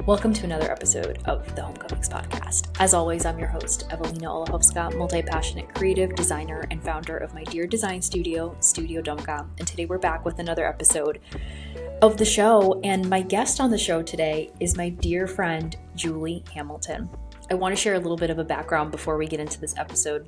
Welcome to another episode of the Homecomings podcast. As always, I'm your host, Evelina Olachowska, multi-passionate creative designer and founder of my dear design studio, Studio Domka. And today we're back with another episode of the show. And my guest on the show today is my dear friend, Julie Hamilton. I want to share a little bit of a background before we get into this episode,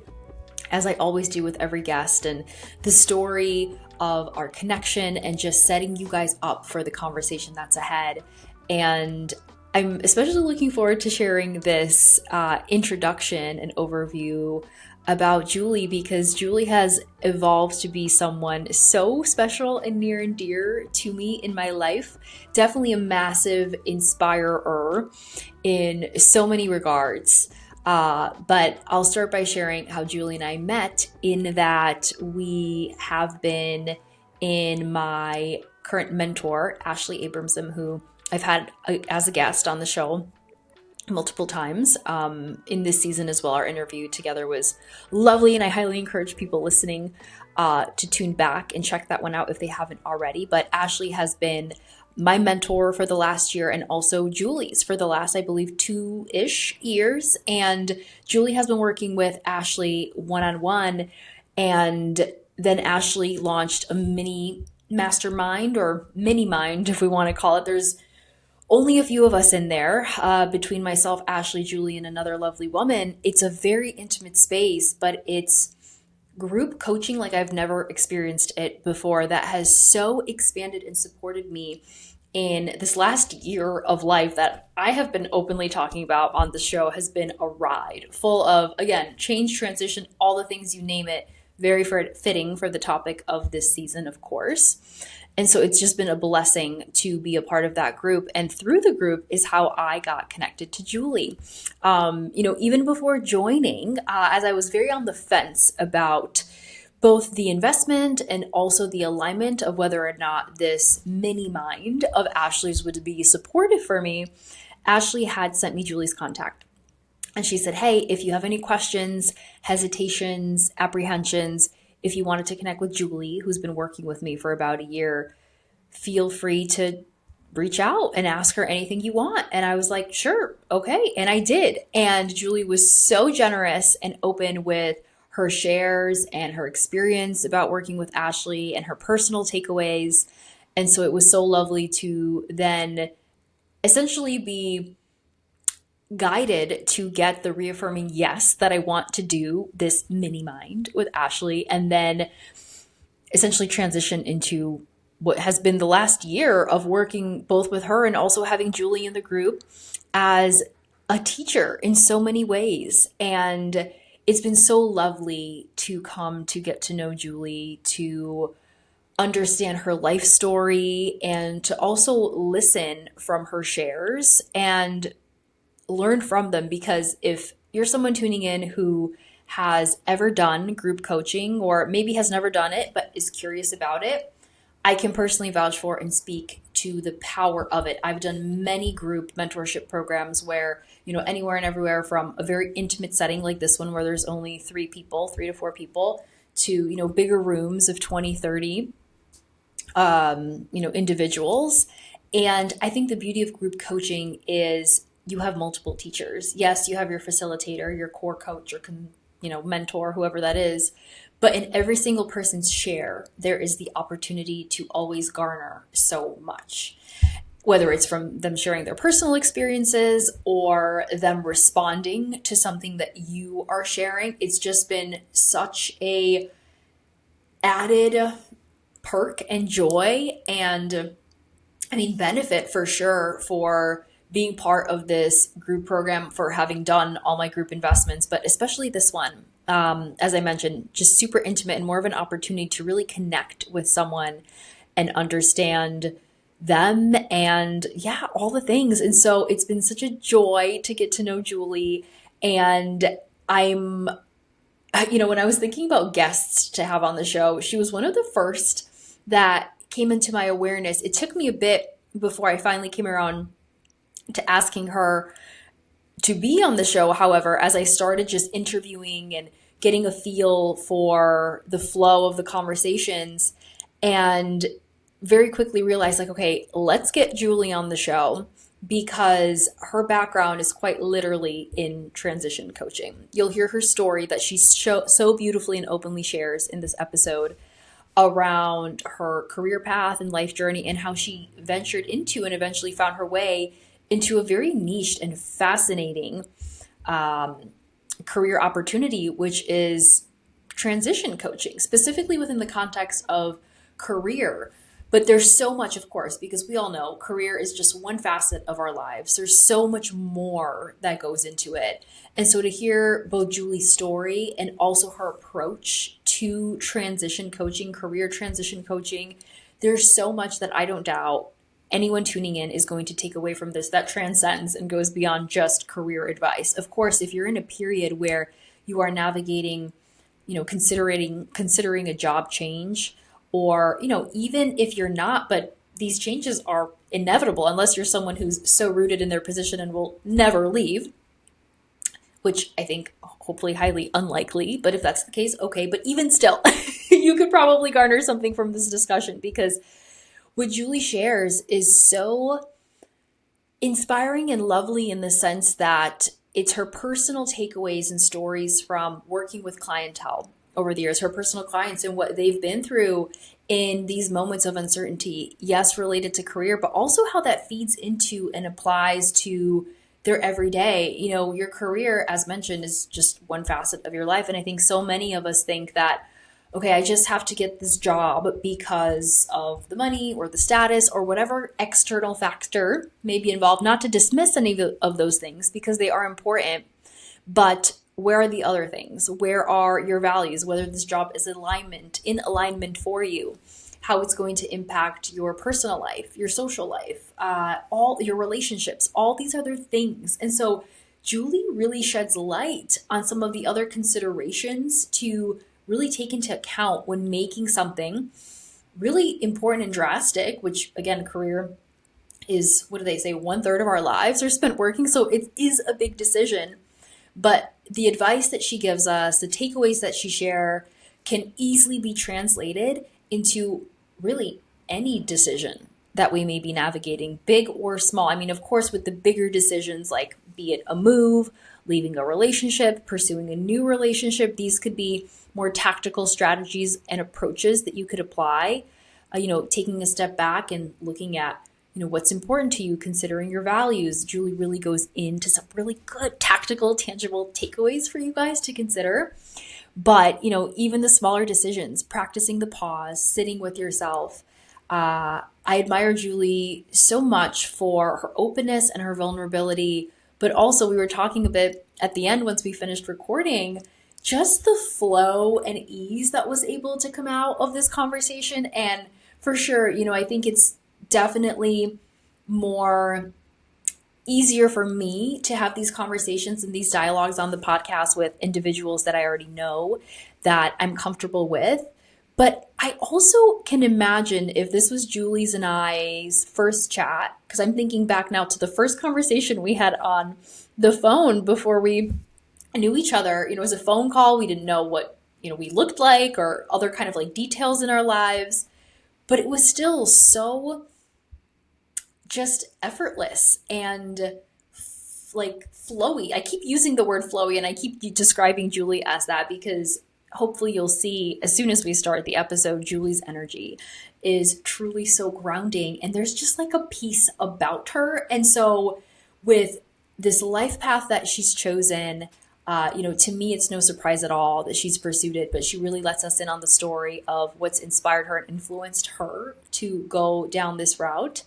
as I always do with every guest, and the story of our connection and just setting you guys up for the conversation that's ahead. And I'm especially looking forward to sharing this introduction and overview about Julie, because Julie has evolved to be someone so special and near and dear to me in my life. Definitely a massive inspirer in so many regards. But I'll start by sharing how Julie and I met, in that we have been in my current mentor, Ashley Abramson, who I've had as a guest on the show multiple times in this season as well. Our interview together was lovely, and I highly encourage people listening to tune back and check that one out if they haven't already. But Ashley has been my mentor for the last year, and also Julie's for the last, I believe, 2-ish years. And Julie has been working with Ashley one-on-one, and then Ashley launched a mini mastermind, or mini mind, if we want to call it. There's only a few of us in there, between myself, Ashley, Julie, and another lovely woman. It's a very intimate space, but it's group coaching like I've never experienced it before, that has so expanded and supported me in this last year of life that I have been openly talking about on the show. Has been a ride full of, again, change, transition, all the things, you name it. Very fitting for the topic of this season, of course. And so it's just been a blessing to be a part of that group. And through the group is how I got connected to Julie. Even before joining, as I was very on the fence about both the investment and also the alignment of whether or not this mini mind of Ashley's would be supportive for me, Ashley had sent me Julie's contact. And she said, hey, if you have any questions, hesitations, apprehensions, if you wanted to connect with Julie, who's been working with me for about a year, feel free to reach out and ask her anything you want. And I was like, sure, okay. And I did. And Julie was so generous and open with her shares and her experience about working with Ashley and her personal takeaways. And so it was so lovely to then essentially be guided to get the reaffirming yes that I want to do this mini mind with Ashley, and then essentially transition into what has been the last year of working both with her and also having Julie in the group as a teacher in so many ways. And it's been so lovely to come to get to know Julie, to understand her life story, and to also listen from her shares and learn from them. Because if you're someone tuning in who has ever done group coaching, or maybe has never done it but is curious about it, I can personally vouch for and speak to the power of it. I've done many group mentorship programs where, anywhere and everywhere from a very intimate setting like this one, where there's only 3 to 4 people, to, bigger rooms of 20, 30, individuals. And I think the beauty of group coaching is you have multiple teachers. Yes, you have your facilitator, your core coach, your mentor, whoever that is. But in every single person's share, there is the opportunity to always garner so much. Whether it's from them sharing their personal experiences or them responding to something that you are sharing, it's just been such a added perk and joy and, benefit for sure for being part of this group program, for having done all my group investments, but especially this one. As I mentioned, just super intimate and more of an opportunity to really connect with someone and understand them and all the things. And so it's been such a joy to get to know Julie. And when I was thinking about guests to have on the show, she was one of the first that came into my awareness. It took me a bit before I finally came around to asking her to be on the show. However, as I started just interviewing and getting a feel for the flow of the conversations, and very quickly realized, okay, let's get Julie on the show, because her background is quite literally in transition coaching. You'll hear her story that she so beautifully and openly shares in this episode around her career path and life journey and how she ventured into and eventually found her way into a very niched and fascinating career opportunity, which is transition coaching, specifically within the context of career. But there's so much, of course, because we all know career is just one facet of our lives. There's so much more that goes into it. And so to hear both Julie's story and also her approach to transition coaching, career transition coaching, there's so much that I don't doubt anyone tuning in is going to take away from this that transcends and goes beyond just career advice. Of course, if you're in a period where you are navigating, considering a job change, or, even if you're not, but these changes are inevitable unless you're someone who's so rooted in their position and will never leave, which I think hopefully highly unlikely. But if that's the case, okay. But even still, you could probably garner something from this discussion, because what Julie shares is so inspiring and lovely in the sense that it's her personal takeaways and stories from working with clientele over the years, her personal clients and what they've been through in these moments of uncertainty, yes, related to career, but also how that feeds into and applies to their everyday. Your career, as mentioned, is just one facet of your life. And I think so many of us think that, okay, I just have to get this job because of the money or the status or whatever external factor may be involved. Not to dismiss any of those things, because they are important, but where are the other things? Where are your values? Whether this job is in alignment for you, how it's going to impact your personal life, your social life, all your relationships, all these other things. And so Julie really sheds light on some of the other considerations to really take into account when making something really important and drastic, which again, career is, what do they say, 1/3 of our lives are spent working. So it is a big decision. But the advice that she gives us, the takeaways that she shares, can easily be translated into really any decision that we may be navigating, big or small. I mean, of course, with the bigger decisions, like be it a move, leaving a relationship, pursuing a new relationship, these could be more tactical strategies and approaches that you could apply, taking a step back and looking at what's important to you, considering your values. Julie really goes into some really good tactical, tangible takeaways for you guys to consider. But, even the smaller decisions, practicing the pause, sitting with yourself. I admire Julie so much for her openness and her vulnerability. But also, we were talking a bit at the end once we finished recording, just the flow and ease that was able to come out of this conversation. And for sure, I think it's definitely more easier for me to have these conversations and these dialogues on the podcast with individuals that I already know, that I'm comfortable with. But I also can imagine if this was Julie's and I's first chat, because I'm thinking back now to the first conversation we had on the phone before we knew each other. It was a phone call. We didn't know what, we looked like or other kind of like details in our lives, but it was still so just effortless and like flowy. I keep using the word flowy and I keep describing Julie as that because hopefully you'll see as soon as we start the episode, Julie's energy is truly so grounding and there's just like a peace about her. And so with this life path that she's chosen, to me, it's no surprise at all that she's pursued it, but she really lets us in on the story of what's inspired her and influenced her to go down this route.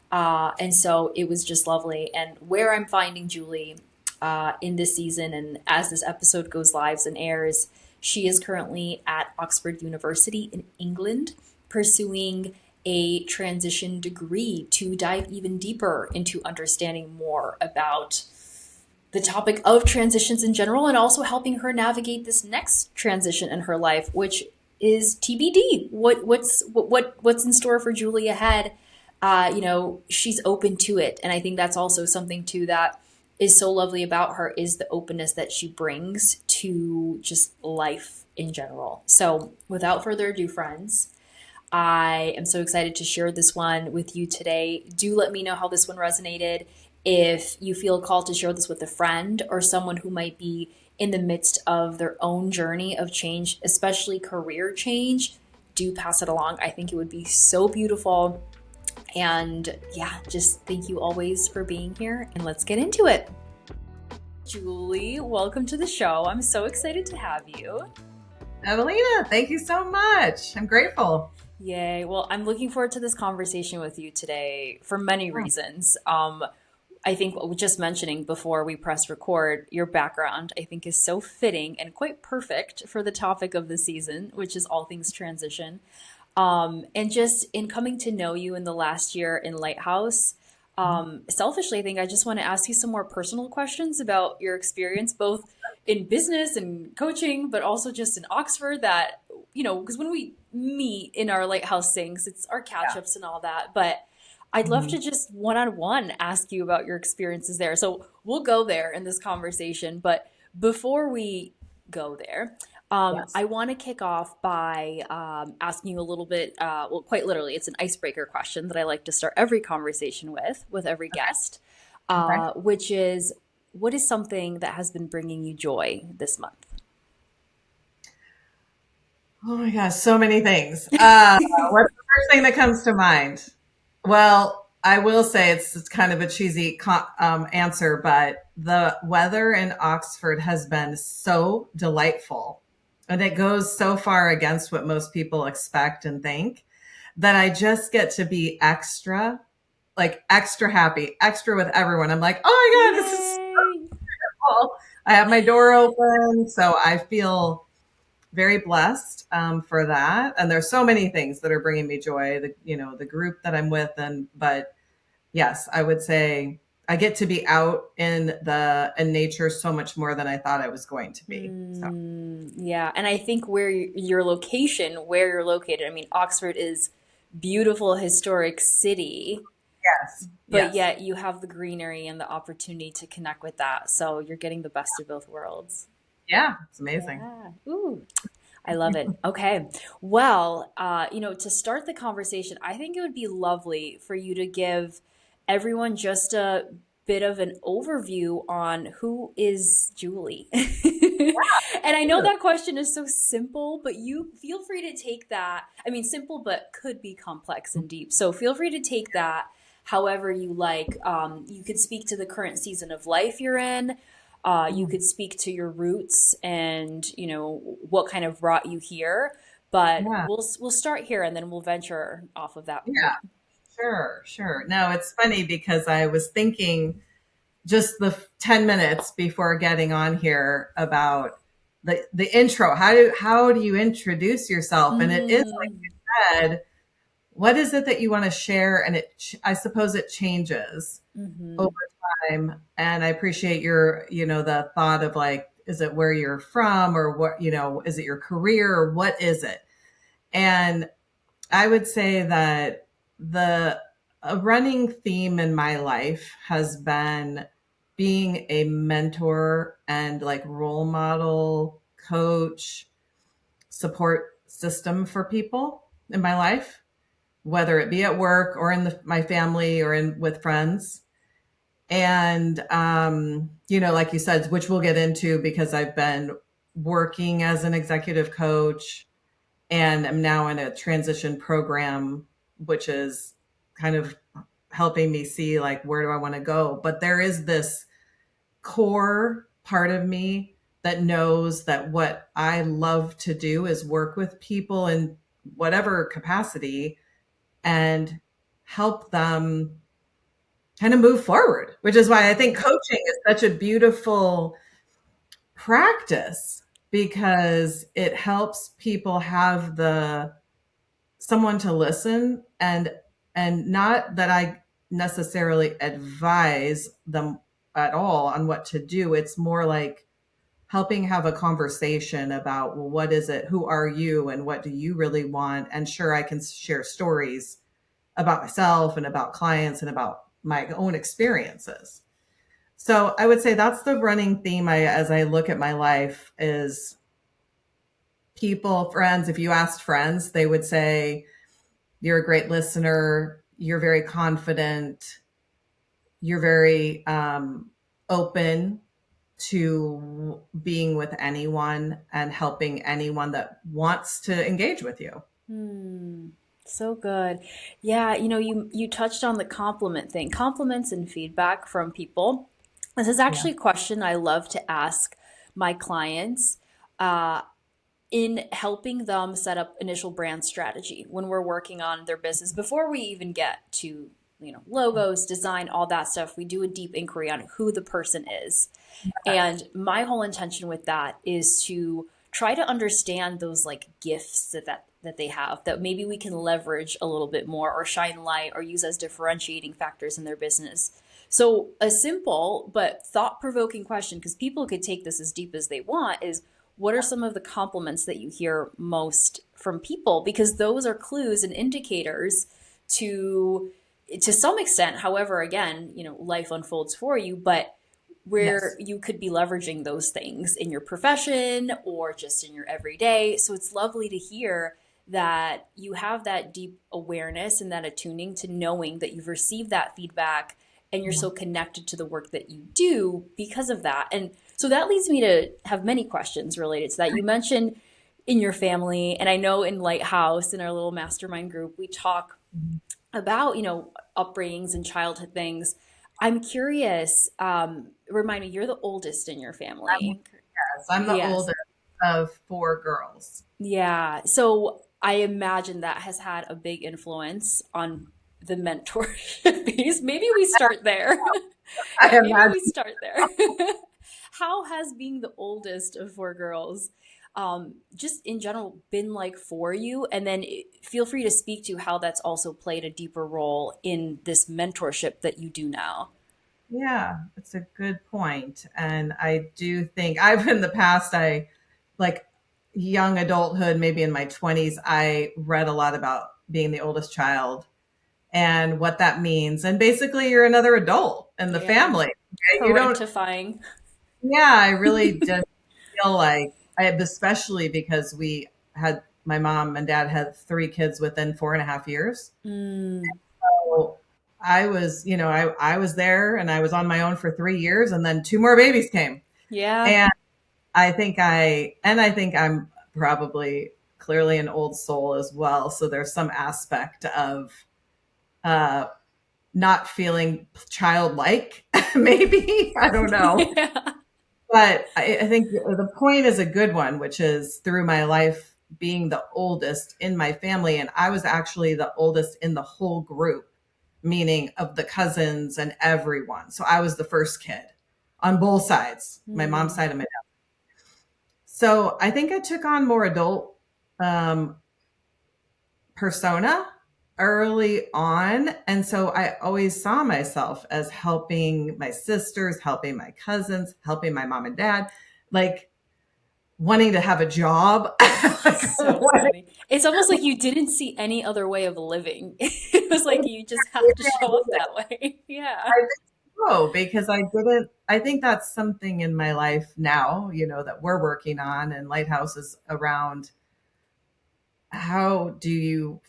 And so it was just lovely. And where I'm finding Julie in this season and as this episode goes live and airs, she is currently at Oxford University in England pursuing a transition degree to dive even deeper into understanding more about the topic of transitions in general and also helping her navigate this next transition in her life, which is TBD. What's in store for Julie ahead? She's open to it. And I think that's also something too that is so lovely about her is the openness that she brings to just life in general. So without further ado, friends, I am so excited to share this one with you today. Do let me know how this one resonated. if you feel called to share this with a friend or someone who might be in the midst of their own journey of change, especially career change, do pass it along. I think it would be so beautiful. And yeah, just thank you always for being here, and let's get into it. Julie, welcome to the show. I'm so excited to have you. Evelina, thank you so much. I'm grateful. Yay. Well, I'm looking forward to this conversation with you today for many Oh, reasons. I think just mentioning before we press record, your background, I think, is so fitting and quite perfect for the topic of the season, which is all things transition. And just in coming to know you in the last year in Lighthouse, selfishly, I think I just want to ask you some more personal questions about your experience, both in business and coaching, but also just in Oxford. That, because when we meet in our Lighthouse things, it's our catch yeah. ups and all that. But I'd love Mhm. to just one on one ask you about your experiences there. So we'll go there in this conversation. But before we go there, Yes. I want to kick off by asking you a little bit, well, quite literally, it's an icebreaker question that I like to start every conversation with every guest, Okay. which is, what is something that has been bringing you joy this month? Oh my gosh, so many things. What's the first thing that comes to mind? Well, I will say it's kind of a cheesy answer, but the weather in Oxford has been so delightful. And it goes so far against what most people expect and think that I just get to be extra, like extra happy, extra with everyone. I'm like, oh my God, this is Yay! cool. I have my door open, so I feel very blessed for that. And there's so many things that are bringing me joy. The group that I'm with, and but yes, I would say I get to be out in nature so much more than I thought I was going to be. So Yeah, and I think where your location, where you're located, I mean, Oxford is beautiful, historic city, yes, but yes, yet you have the greenery and the opportunity to connect with that. So you're getting the best of both worlds. yeah, it's amazing. Yeah. Ooh, I love it. Okay. Well, to start the conversation, I think it would be lovely for you to give everyone just a bit of an overview on who is Julie. And I know Sure. that question is so simple, but you feel free to take that. I mean, simple, but could be complex and deep. So feel free to take that however you like. You could speak to the current season of life you're in. You Mm, could speak to your roots and what kind of brought you here. But yeah, we'll start here and then we'll venture off of that yeah, point. sure, sure. No, it's funny because I was thinking just the 10 minutes before getting on here about the intro. How do you introduce yourself? And it is like Mm, you said, what is it that you want to share? And I suppose it changes over hmm time. And I appreciate the thought of like, is it where you're from, or what, is it your career, or what is it? And I would say that the a running theme in my life has been being a mentor and like role model, coach, support system for people in my life, whether it be at work or in my family or in with friends. And like you said, which we'll get into because I've been working as an executive coach and I'm now in a transition program, which is kind of helping me see like where do I want to go. But there is this core part of me that knows that what I love to do is work with people in whatever capacity and help them kind of move forward, which is why I think coaching is such a beautiful practice because it helps people have the someone to listen and not that I necessarily advise them at all on what to do. It's more like helping have a conversation about, well, what is it? Who are you? And what do you really want? And sure, I can share stories about myself and about clients and about my own experiences. So I would say that's the running theme as I look at my life is people, friends. If you asked friends, they would say, you're a great listener. You're very confident. you're very open to being with anyone and helping anyone that wants to engage with you. Hmm. So good. Yeah, you touched on the compliment thing. Compliments and feedback from people. This is Yeah. actually a question I love to ask my clients uh, in helping them set up initial brand strategy when we're working on their business. Before we even get to, logos, design, all that stuff, we do a deep inquiry on who the person is. And my whole intention with that is to try to understand those like gifts that they have that maybe we can leverage a little bit more or shine light or use as differentiating factors in their business. So a simple but thought-provoking question, because people could take this as deep as they want, is what are some of the compliments that you hear most from people? Because those are clues and indicators to to some extent, however, again, life unfolds for you, but where Yes. you could be leveraging those things in your profession or just in your everyday. So it's lovely to hear that you have that deep awareness and that attuning to knowing that you've received that feedback and you're Yeah. so connected to the work that you do because of that. And so that leads me to have many questions related to that. You mentioned in your family, and I know in Lighthouse, in our little mastermind group, we talk about, upbringings and childhood things. I'm curious, remind me, you're the oldest in your family. Yes, I'm the Yes. oldest of four girls. Yeah. So I imagine that has had a big influence on the mentorship piece. Maybe we start there. I Maybe we imagine. start there. How has being the oldest of four girls, just in general, been like for you? And then feel free to speak to how that's also played a deeper role in this mentorship that you do now. Yeah, it's a good point. And I do think I've in the past, I like young adulthood, maybe in my 20s, I read a lot about being the oldest child and what that means. And basically, you're another adult in the Yeah. family. Okay? You don't, Parentifying. yeah, I really did feel like especially because we had my mom and dad had three kids within 4.5 years. Mm, So I was, I was there and I was on my own for 3 years and then two more babies came. yeah. And I think I'm probably clearly an old soul as well. So there's some aspect of uh, not feeling childlike, maybe. I don't know. Yeah. But I think the point is a good one, which is through my life being the oldest in my family. And I was actually the oldest in the whole group, meaning of the cousins and everyone. So I was the first kid on both sides, my mom's Mm, side and my dad. So I think I took on more adult um, persona early on. And so I always saw myself as helping my sisters, helping my cousins, helping my mom and dad, like wanting to have a job. Like, so funny. It's almost like you didn't see any other way of living. It was like you just have to show up that way. Yeah. I think so because I didn't. I think that's something in my life now, that we're working on, and Lighthouse is around how do you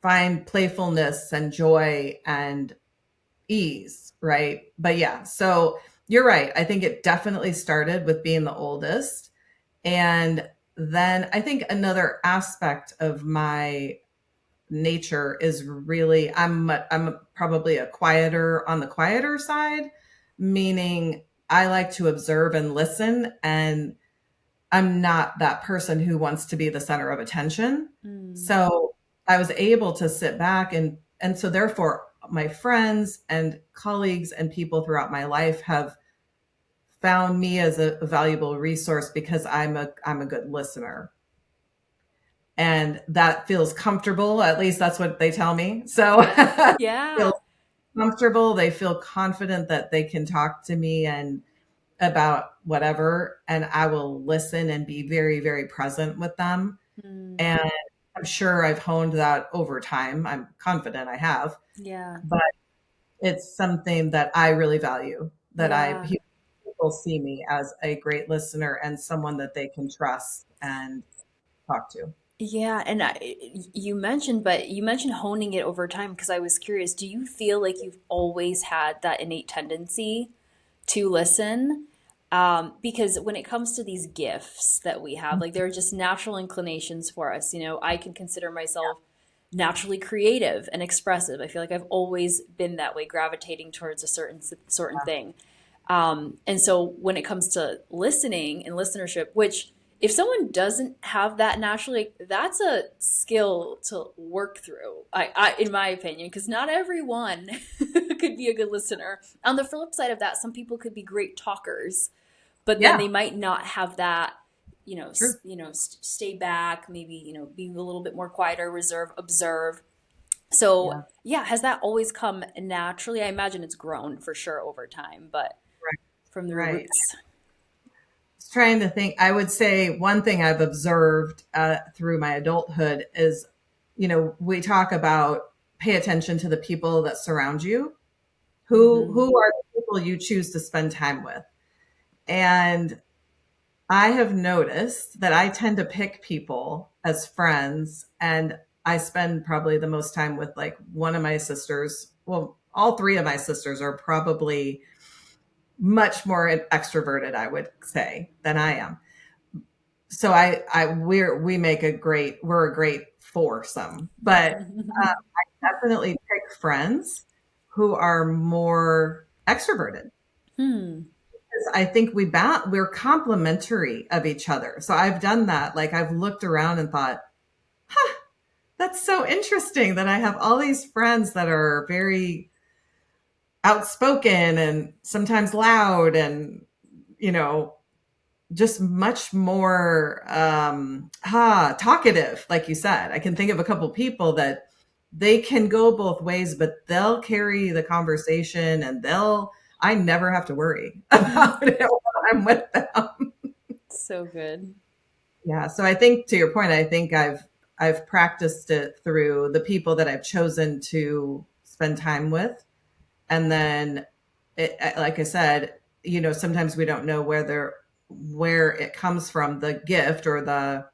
find playfulness and joy and ease, right? But yeah, so you're right. I think it definitely started with being the oldest. And then I think another aspect of my nature is really I'm probably a quieter on the quieter side, meaning I like to observe and listen, and I'm not that person who wants to be the center of attention. Mm, So I was able to sit back, and so therefore my friends and colleagues and people throughout my life have found me as a valuable resource because I'm a good listener. And that feels comfortable. At least that's what they tell me. So feels yeah. comfortable. They feel confident that they can talk to me and about whatever, and I will listen and be very, very present with them. Mm, And I'm sure I've honed that over time. I'm confident I have, yeah. but it's something that I really value. That Yeah. people see me as a great listener and someone that they can trust and talk to. Yeah, and you mentioned honing it over time because I was curious. Do you feel like you've always had that innate tendency to listen? Because when it comes to these gifts that we have, like there are just natural inclinations for us. You know, I can consider myself naturally creative and expressive. I feel like I've always been that way, gravitating towards a certain thing. And so when it comes to listening and listenership, which if someone doesn't have that naturally, that's a skill to work through, in my opinion, because not everyone could be a good listener. On the flip side of that, some people could be great talkers, but then Yeah, they might not have that, true. stay back, maybe, be a little bit more quieter, reserve, observe. So Yeah, yeah, has that always come naturally? I imagine it's grown for sure over time, but from the right. roots. Was trying to think. I would say one thing I've observed through my adulthood is, we talk about pay attention to the people that surround you. Who Hmm. are the people you choose to spend time with? And I have noticed that I tend to pick people as friends, and I spend probably the most time with like one of my sisters. Well, all three of my sisters are probably much more extroverted, I would say, than I am. So we're a great foursome, but I definitely pick friends who are more extroverted. Hmm. I think we're complementary of each other. So I've done that. Like I've looked around and thought, that's so interesting that I have all these friends that are very outspoken and sometimes loud and, you know, just much more talkative, like you said. I can think of a couple people that they can go both ways, but they'll carry the conversation and I never have to worry about it when I'm with them. So good. Yeah. So I think to your point, I think I've practiced it through the people that I've chosen to spend time with. And then like I said, sometimes we don't know where it comes from, the gift or the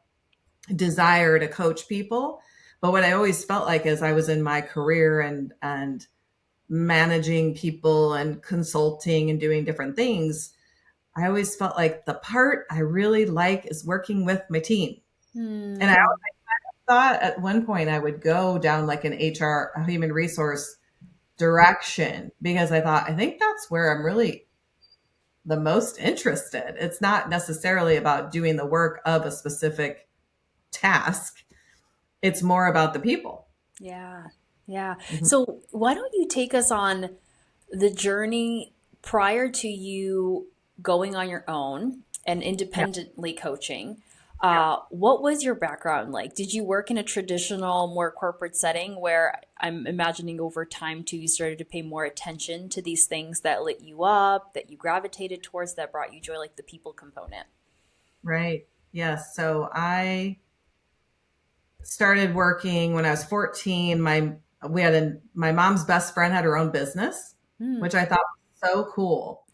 desire to coach people. But what I always felt like as I was in my career and managing people and consulting and doing different things, I always felt like the part I really like is working with my team. And I Hmm. thought at one point I would go down like an HR, a human resource direction, because I thought, I think that's where I'm really the most interested. It's not necessarily about doing the work of a specific task, it's more about the people. Yeah. Yeah. Mhm. So why don't you take us on the journey prior to you going on your own and Yeah. independently coaching? Yeah. What was your background like? Did you work in a traditional, more corporate setting where I'm imagining over time too, you started to pay more attention to these things that lit you up, that you gravitated towards, that brought you joy, like the people component? Right. Yes. So I started working when I was 14. My mom's best friend had her own business, Hmm. which I thought was so cool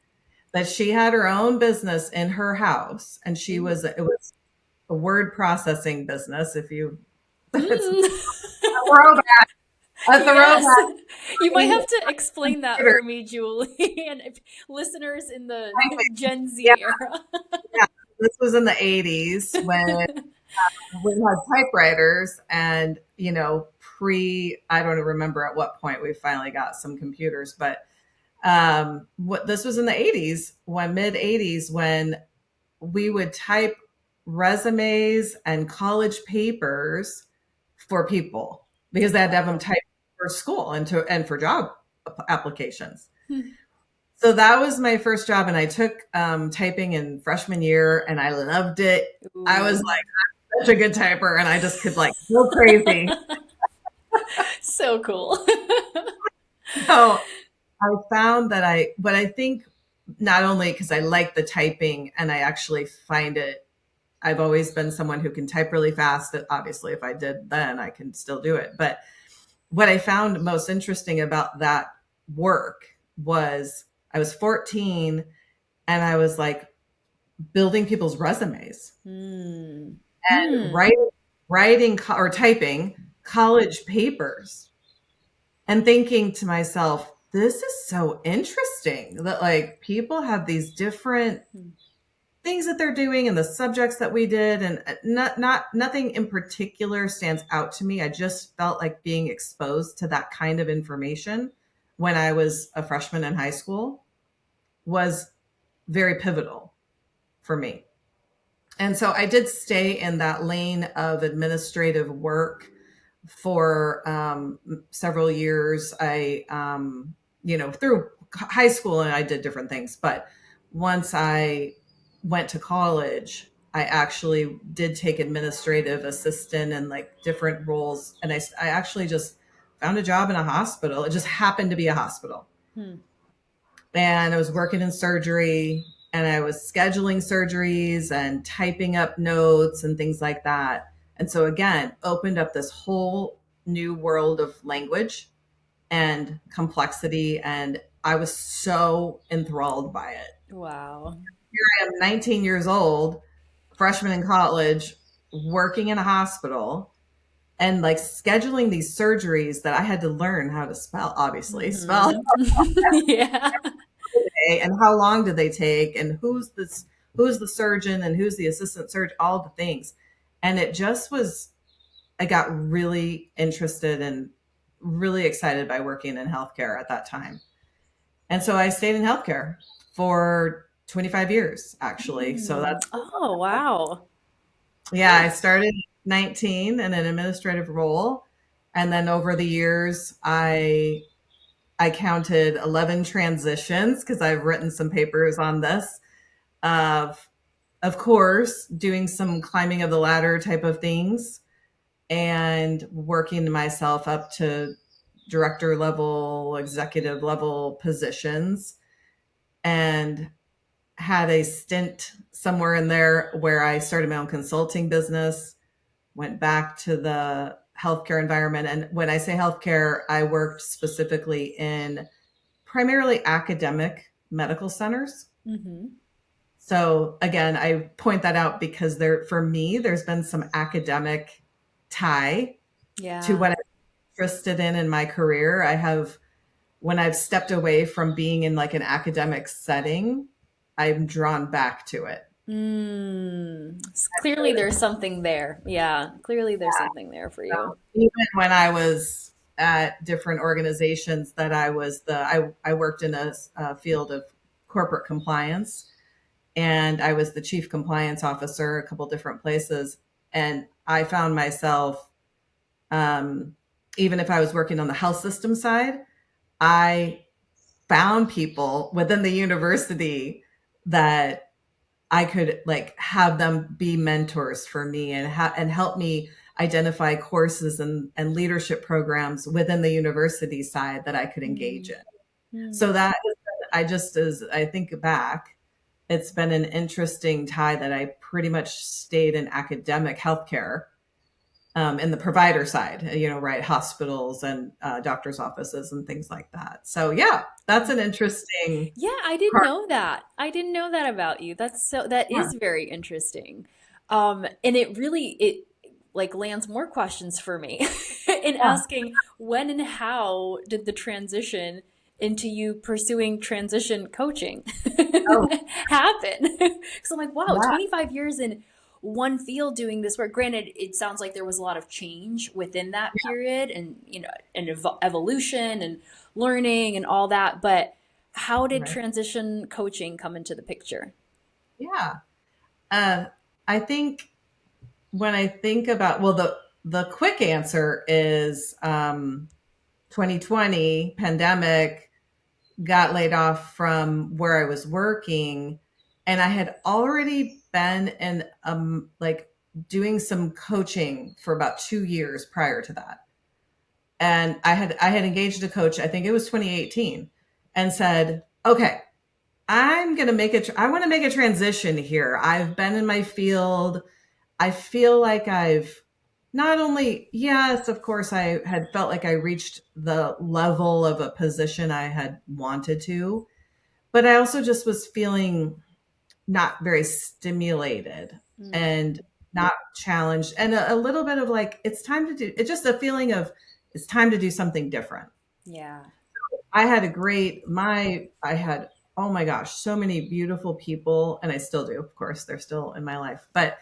that she had her own business in her house, and Ooh. it was a word processing business. If you, it's a Hmm. throwback, a Yes. throwback. You might have to explain that Computer. for me, Julie, and if listeners in the Gen Yeah, Z era. yeah. This was in the 80s when we had typewriters, and I don't remember at what point we finally got some computers, but what this was in the 80s, when mid 80s, when we would type resumes and college papers for people because they had to have them Wow. typed for school and for job applications. Hmm. So that was my first job, and I took typing in freshman year, and I loved it. I was Ooh. like such a good typer, and I just could like go crazy. So cool. So I found that but I think not only because I like the typing and I actually find it, I've always been someone who can type really fast. Obviously, if I did then, I can still do it. But what I found most interesting about that work was I was 14 and I was like building people's resumes Hmm. and Hmm. writing. writing or typing college papers and thinking to myself, this is so interesting that like people have these different things that they're doing and the subjects that we did, and nothing in particular stands out to me. I just felt like being exposed to that kind of information when I was a freshman in high school was very pivotal for me. And so I did stay in that lane of administrative work for several years. Through high school, and I did different things. But once I went to college, I actually did take administrative assistant and like different roles. And I actually just found a job in a hospital. It just happened to be a hospital. Hmm. And I was working in surgery, and I was scheduling surgeries and typing up notes and things like that. And so again, opened up this whole new world of language and complexity, and I was so enthralled by it. Wow. Here I am, 19 years old, freshman in college, working in a hospital and like scheduling these surgeries that I had to learn how to spell, obviously, spell Yeah. and how long do they take and who's the surgeon and who's the assistant surgeon, all the things. And it just was, I got really interested and really excited by working in healthcare at that time. And so I stayed in healthcare for 25 years, actually. So that's, Oh, wow. yeah, I started at 19 in an administrative role. And then over the years, I counted 11 transitions because I've written some papers on this of course, doing some climbing of the ladder type of things and working myself up to director level, executive level positions, and had a stint somewhere in there where I started my own consulting business, went back to the healthcare environment. And when I say healthcare, I worked specifically in primarily academic medical centers. Mm-hmm. So again, I point that out because for me, there's been some academic tie to Yeah. what I'm interested in my career. When I've stepped away from being in like an academic setting, I'm drawn back to it. Clearly there's something there. Yeah. Clearly there's something there for you. So even when I was at different organizations that I worked in a field of corporate compliance, and I was the chief compliance officer a couple different places. And I found myself, um, even if I was working on the health system side, I found people within the university that I could like have them be mentors for me and help me identify courses and leadership programs within the university side that I could engage Mm. in. Mm. So as I think back, it's been an interesting tie that I pretty much stayed in academic healthcare, in the provider side, right, hospitals and doctors' offices and things like that. So yeah, that's an interesting Yeah, I didn't part. know that. I didn't know that about you. That Yeah. is very interesting. And it like lands more questions for me in Yeah. asking when and how did the transition into you pursuing transition coaching Oh, happen? Because I'm like, wow, yeah. 25 years in one field doing this work. Granted, it sounds like there was a lot of change within that period and, and evolution and learning and all that, but how did Right. transition coaching come into the picture? Yeah. Uh, I think when I think about, well, the quick answer is 2020 pandemic, got laid off from where I was working, and I had already been in like doing some coaching for about 2 years prior to that. And I had engaged a coach, I think it was 2018, and said, okay, I want to make a transition here. I've been in my field. I feel like I've not only, yes, of course, I had felt like I reached the level of a position I had wanted to, but I also just was feeling not very stimulated. Mm. And not challenged, and a little bit of like, it's time to do, it's just a feeling of it's time to do something different. Yeah. I had I had, oh my gosh, so many beautiful people, and I still do, of course, they're still in my life, but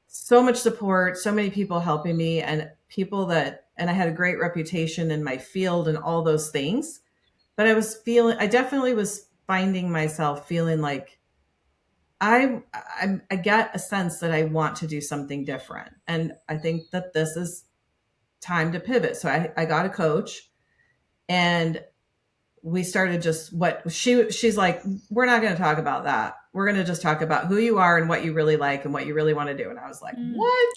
so much support, so many people helping me, and and I had a great reputation in my field and all those things. But I definitely was finding myself feeling like I get a sense that I want to do something different. And I think that this is time to pivot. So I got a coach, and we started just she's like, we're not going to talk about that. We're going to just talk about who you are and what you really like and what you really want to do. And I was like, Mm. what?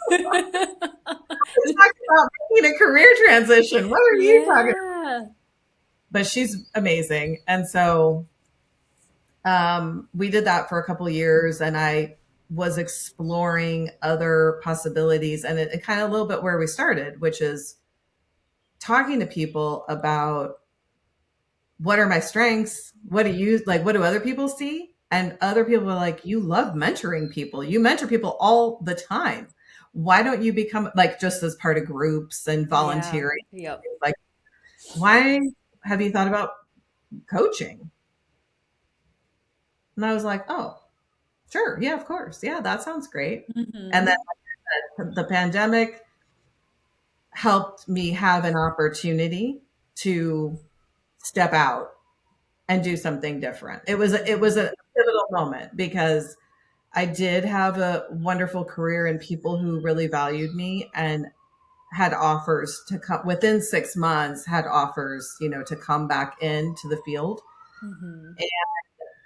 Let's talk about making a career transition. What are you talking about? Yeah. But she's amazing. And so we did that for a couple of years, and I was exploring other possibilities, and it kind of a little bit where we started, which is talking to people about what are my strengths, what do you like, what do other people see, and other people are like, you love mentoring people, you mentor people all the time, why don't you become like just as part of groups and Yeah. volunteering, Yep. like why have you thought about coaching? And I was like, oh, sure. Yeah, of course. Yeah, that sounds great. And then Mm-hmm. the pandemic helped me have an opportunity to step out and do something different. It was a pivotal moment because I did have a wonderful career and people who really valued me and had offers to come within 6 months, had offers, to come back into the field. Mm-hmm. And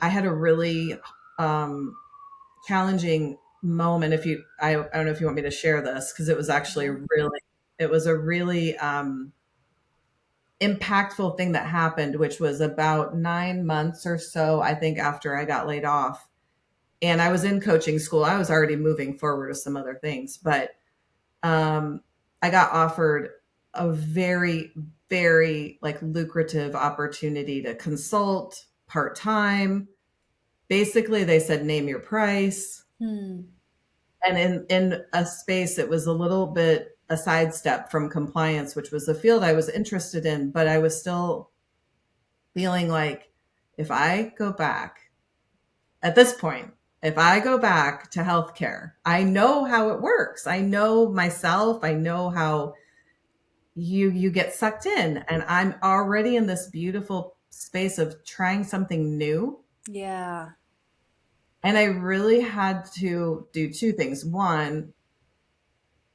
I had a really um, challenging moment. I don't know if you want me to share this because Yeah. it was a really impactful thing that happened, which was about 9 months or so, I think, after I got laid off. And I was in coaching school. I was already moving forward with some other things, but um, I got offered a very, very like lucrative opportunity to consult part time. Basically, they said, name your price. Hmm. And in a space it was a little bit a sidestep from compliance, which was a field I was interested in, but I was still feeling like if I go back at this point, if I go back to healthcare, I know how it works. I know myself. I know how you get sucked in, and I'm already in this beautiful space of trying something new. Yeah. And I really had to do two things. One,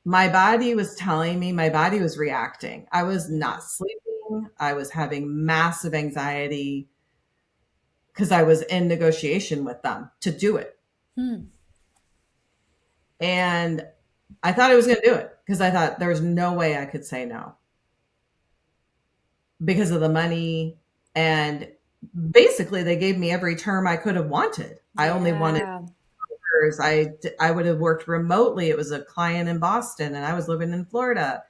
my body was telling me, my body was reacting. I was Mm-hmm. not sleeping. I was having massive anxiety because I was in negotiation with them to do it. Hmm. And I thought I was going to do it because I thought there was no way I could say no because of the money. And basically, they gave me every term I could have wanted. I only wanted Yeah. years. I would have worked remotely. It was a client in Boston, and I was living in Florida.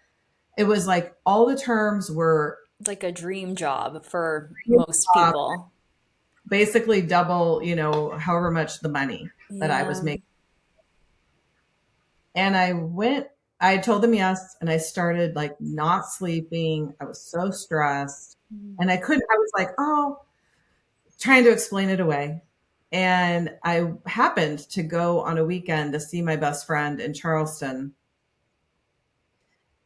It was like all the terms were It's like a dream job for most people. basically double, however much the money that I was Yeah. making. And I told them yes, and I started like not sleeping. I was so stressed, and I was like, oh, trying to explain it away. And I happened to go on a weekend to see my best friend in Charleston.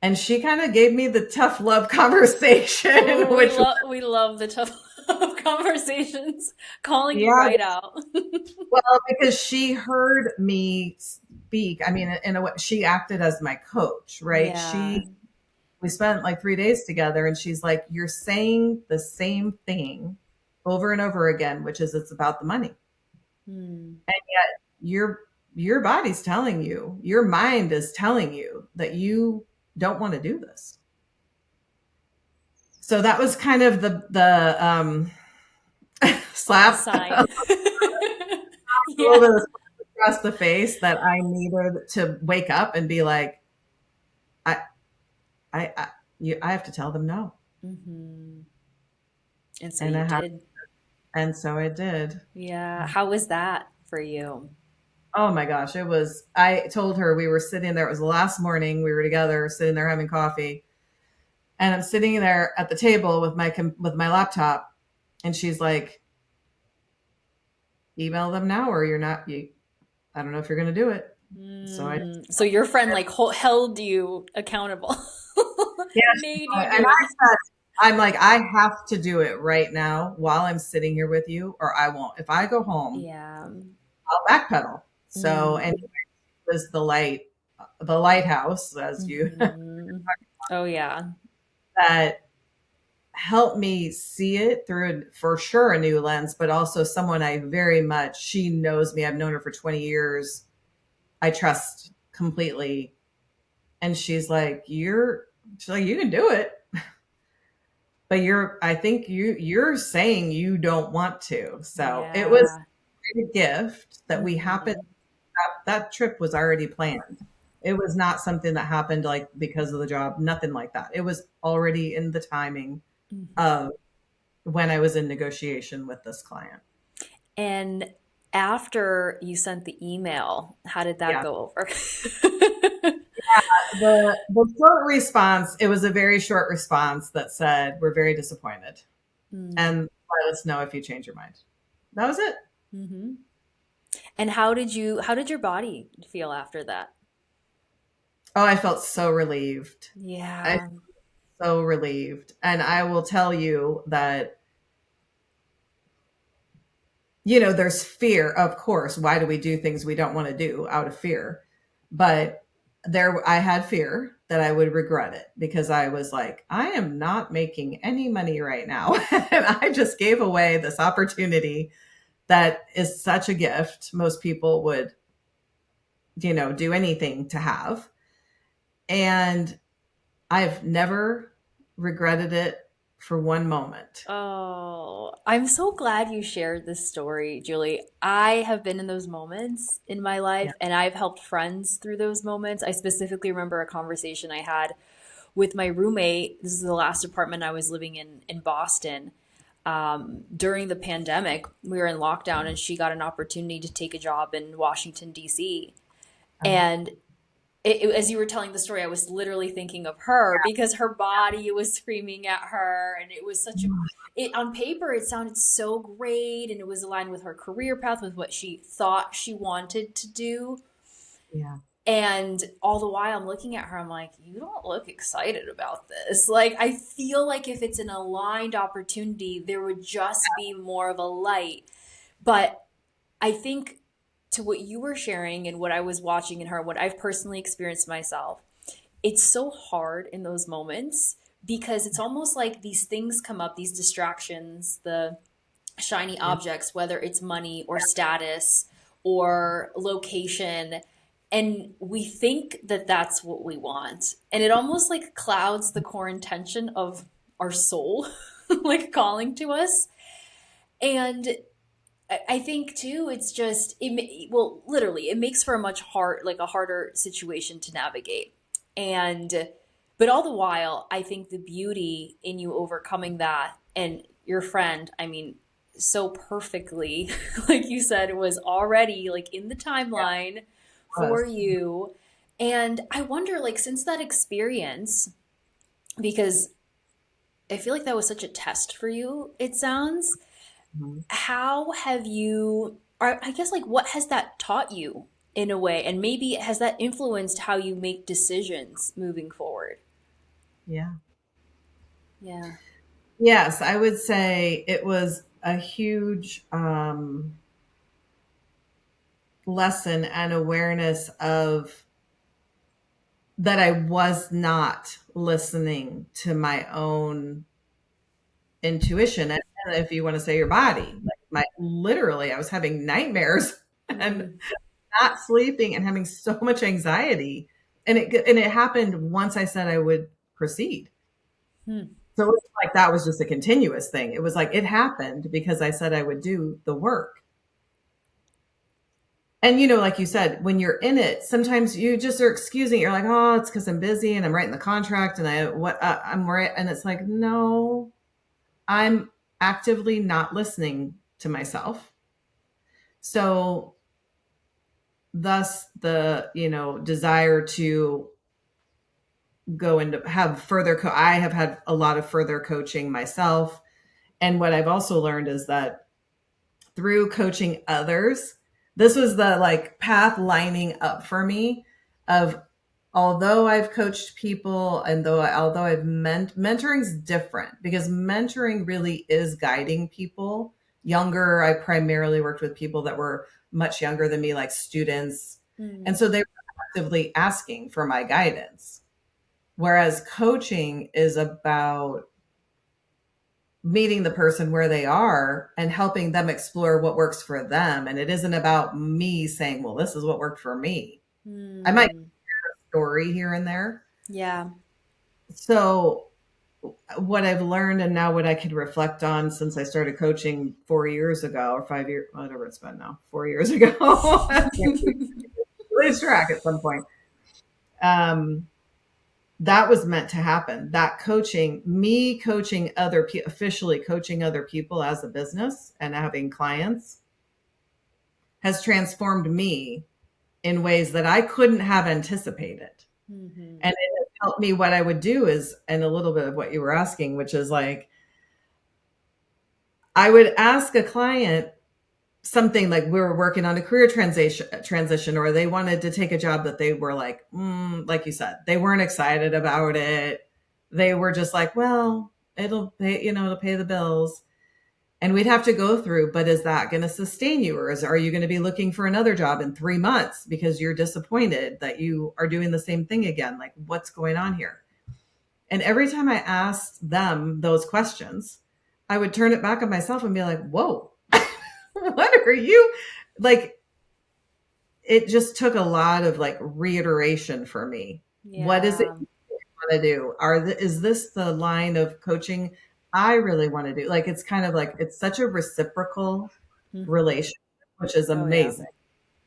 And she kind of gave me the tough love conversation, Oh, which was, we love the tough conversations, calling you yeah, right out. well, because she heard me speak. I mean, in a way, she acted as my coach, right? Yeah. We spent like 3 days together, and she's like, you're saying the same thing over and over again, which is it's about the money. Hmm. And yet your body's telling you, your mind is telling you that you don't want to do this. So that was kind of the The slap, a sign. little Yeah. bit of across the face that I needed to wake up and be like, I, I have to tell them no, Hmm. And so and you did. and so I did. Yeah. How was that for you? Oh my gosh, it was. I told her we were sitting there. It was the last morning we were together, sitting there having coffee, and I'm sitting there at the table with my laptop, and she's like, "Email them now, or you're not. I don't know if you're going to do it." So I, So your friend like held you accountable, yeah, made you and do it. I'm like, I have to do it right now while I'm sitting here with you, or I won't. If I go home, Yeah. I'll backpedal. So, and Mm. it was the lighthouse, as you Hmm. Oh yeah. that helped me see it through for sure a new lens, but also someone I very much, she knows me. I've known her for 20 years. I trust completely. And she's like, you can do it, but I think you're saying you don't want to. So it was Yeah. a gift that we happened, Hmm. that trip was already planned. It was not something that happened like because of the job, nothing like that. It was already in the timing Hmm. of when I was in negotiation with this client. And after you sent the email, how did that Yeah. go over? The short response, it was a very short response that said, "We're very disappointed Mm. and let us know if you change your mind." That was it. Hmm. And how did your body feel after that? Oh, I felt so relieved. I Yeah. so relieved. And I will tell you that, there's fear, of course. Why do we do things we don't want to do out of fear? But I had fear that I would regret it because I was like, I am not making any money right now. And I just gave away this opportunity that is such a gift. Most people would, do anything to have. And I've never regretted it for one moment. Oh, I'm so glad you shared this story, Julie. I have been in those moments in my Yeah. life and I've helped friends through those moments. I specifically remember a conversation I had with my roommate. This is the last apartment I was living in Boston. During the pandemic, we were in lockdown and she got an opportunity to take a job in Washington, D.C. Uh, And as you were telling the story, I was literally thinking of her because her body was screaming at her, and it was such a. It on paper, it sounded so great, and it was aligned with her career path, with what she thought she wanted to do. yeah. And all the while, I'm looking at her, I'm like, you don't look excited about this. Like, I feel like if it's an aligned opportunity, there would just be more of a light. But I think to what you were sharing and what I was watching in her, what I've personally experienced myself, it's so hard in those moments because it's almost like these things come up, these distractions, the shiny Yeah. objects, whether it's money or status or location. And we think that that's what we want. And it almost like clouds the core intention of our soul, like calling to us. And I think too, it's just well, literally, it makes for a much like a harder situation to navigate. And but all the while, I think the beauty in you overcoming that and your friend, I mean, so perfectly, like you said, it was already like in the timeline for Was. you. And I wonder, like, since that experience, because I feel like that was such a test for you, it sounds Mhm. how have you, or I guess, like, what has that taught you in a way? And maybe has that influenced how you make decisions moving forward? Yeah. Yeah. Yes, I would say it was a huge lesson and awareness of that I was not listening to my own intuition. And if you want to say your body, like literally, I was having nightmares and Mm. not sleeping and having so much anxiety. And it happened once I said I would proceed. Hmm. So it was like that was just a continuous thing. It was like it happened because I said I would do the work. And like you said, when you're in it, sometimes you just are excusing it. You're like, oh, it's because I'm busy and I'm writing the contract and I'm right. And it's like, no, I'm actively not listening to myself. So thus the, desire to go into have further I have had a lot of further coaching myself. And what I've also learned is that through coaching others, this was the like path lining up for me of, although I've coached people, and although I've mentoring's different, because mentoring really is guiding people younger. I primarily worked with people that were much younger than me, like students. And so they were actively asking for my guidance. Whereas coaching is about meeting the person where they are and helping them explore what works for them. And it isn't about me saying, well, this is what worked for me. I might story here and there. Yeah. So what I've learned, and now what I could reflect on since I started coaching 4 years ago, or 5 years, whatever it's been now, 4 years ago, lose track at some point. That was meant to happen. That coaching, me coaching officially coaching other people as a business and having clients, has transformed me in ways that I couldn't have anticipated. And it has helped me. What I would do is, and a little bit of what you were asking, which is like, I would ask a client something like, we were working on a career transition, or they wanted to take a job that they were like you said, they weren't excited about it. They were just like, well, it'll pay, it'll pay the bills. And we'd have to go through, but is that going to sustain you? Or are you going to be looking for another job in 3 months because you're disappointed that you are doing the same thing again? Like, what's going on here? And every time I asked them those questions, I would turn it back on myself and be like, whoa, what are you like? It just took a lot of like reiteration for me. Yeah. What is it you want to do? Is this the line of coaching I really want to do? Like, it's kind of like, it's such a reciprocal relationship, which is amazing. Oh,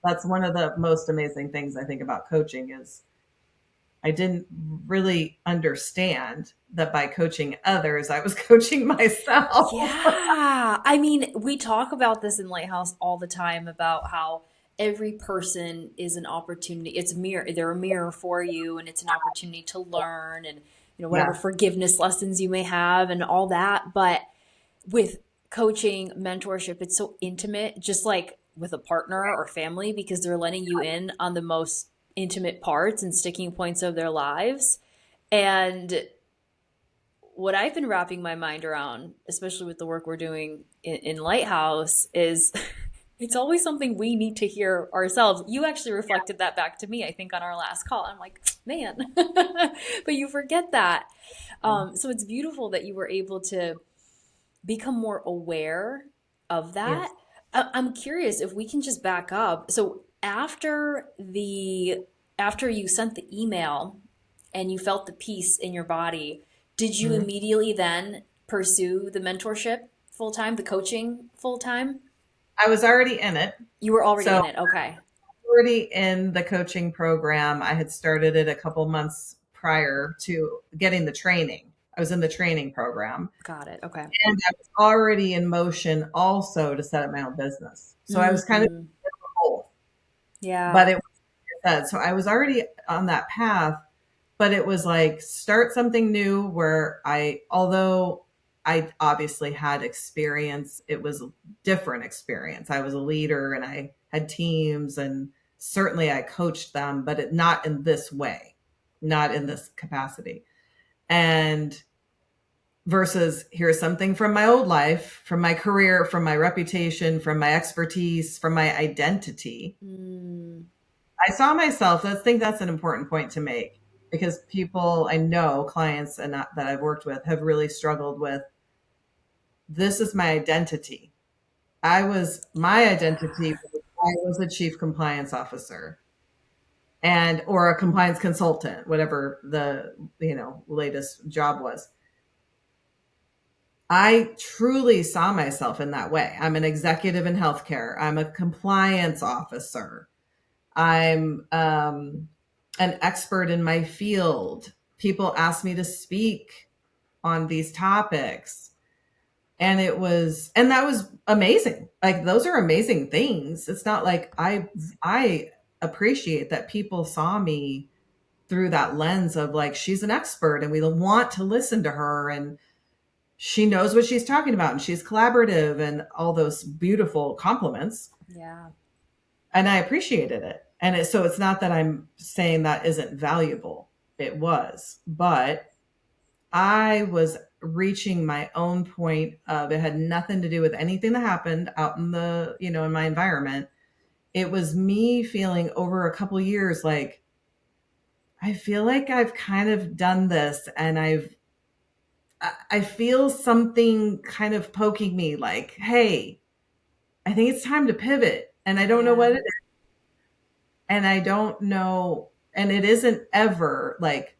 yeah. That's one of the most amazing things I think about coaching is I didn't really understand that by coaching others, I was coaching myself. Yeah. I mean, we talk about this in Lighthouse all the time about how every person is an opportunity. It's a mirror. They're a mirror for you, and it's an opportunity to learn and, whatever Yeah. forgiveness lessons you may have and all that. But with coaching, mentorship, it's so intimate, just like with a partner or family, because they're letting you in on the most intimate parts and sticking points of their lives. And what I've been wrapping my mind around, especially with the work we're doing in Lighthouse, is it's always something we need to hear ourselves. You actually reflected that back to me, I think, on our last call. I'm like, man, but you forget that. So it's beautiful that you were able to become more aware of that. Yes. I'm curious if we can just back up. So after you sent the email and you felt the peace in your body, did you immediately then pursue the mentorship full time, the coaching full time? I was already in it. You were already in it. Okay. Already in the coaching program. I had started it a couple months prior to getting the training. I was in the training program. Got it. Okay. And I was already in motion also to set up my own business. So I was kind of both. Yeah. But it was, so I was already on that path, but it was like start something new where although I obviously had experience, it was a different experience. I was a leader and I had teams, and certainly I coached them, but not in this way, not in this capacity. And versus here's something from my old life, from my career, from my reputation, from my expertise, from my identity. I saw myself, I think that's an important point to make, because people I know, clients and that I've worked with, have really struggled with, this is my identity. My identity was I was a chief compliance officer or a compliance consultant, whatever the, latest job was. I truly saw myself in that way. I'm an executive in healthcare. I'm a compliance officer. I'm an expert in my field. People ask me to speak on these topics. And that was amazing. Like, those are amazing things. It's not like I appreciate that people saw me through that lens of like, she's an expert and we want to listen to her, and she knows what she's talking about, and she's collaborative, and all those beautiful compliments. Yeah. And I appreciated it. And so it's not that I'm saying that isn't valuable. It was, but I was reaching my own point of, it had nothing to do with anything that happened out in the, in my environment. It was me feeling over a couple years like, I feel like I've kind of done this, and I feel something kind of poking me like, hey, I think it's time to pivot. And I don't know what Yeah. it is. And I don't know. And it isn't ever like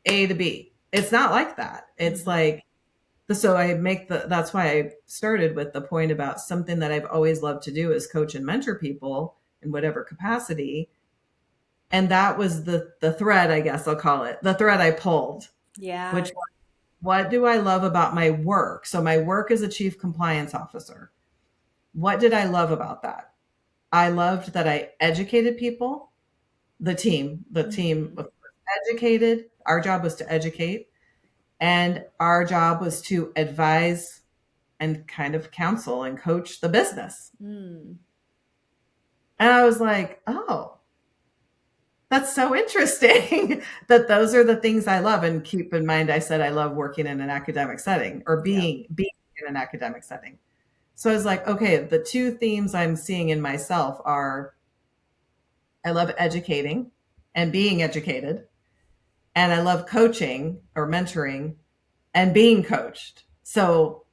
A to B. It's not like that. It's like, so that's why I started with the point about something that I've always loved to do is coach and mentor people in whatever capacity. And that was the thread, I guess I'll call it, the thread I pulled, Yeah. which was, what do I love about my work? So my work as a chief compliance officer. What did I love about that? I loved that I educated people, the team was educated. Our job was to educate, and our job was to advise and kind of counsel and coach the business. Mm. And I was like, oh, that's so interesting that those are the things I love. And keep in mind, I said I love working in an academic setting, or Yeah. being in an academic setting. So I was like, okay, the two themes I'm seeing in myself are, I love educating and being educated, and I love coaching or mentoring and being coached. So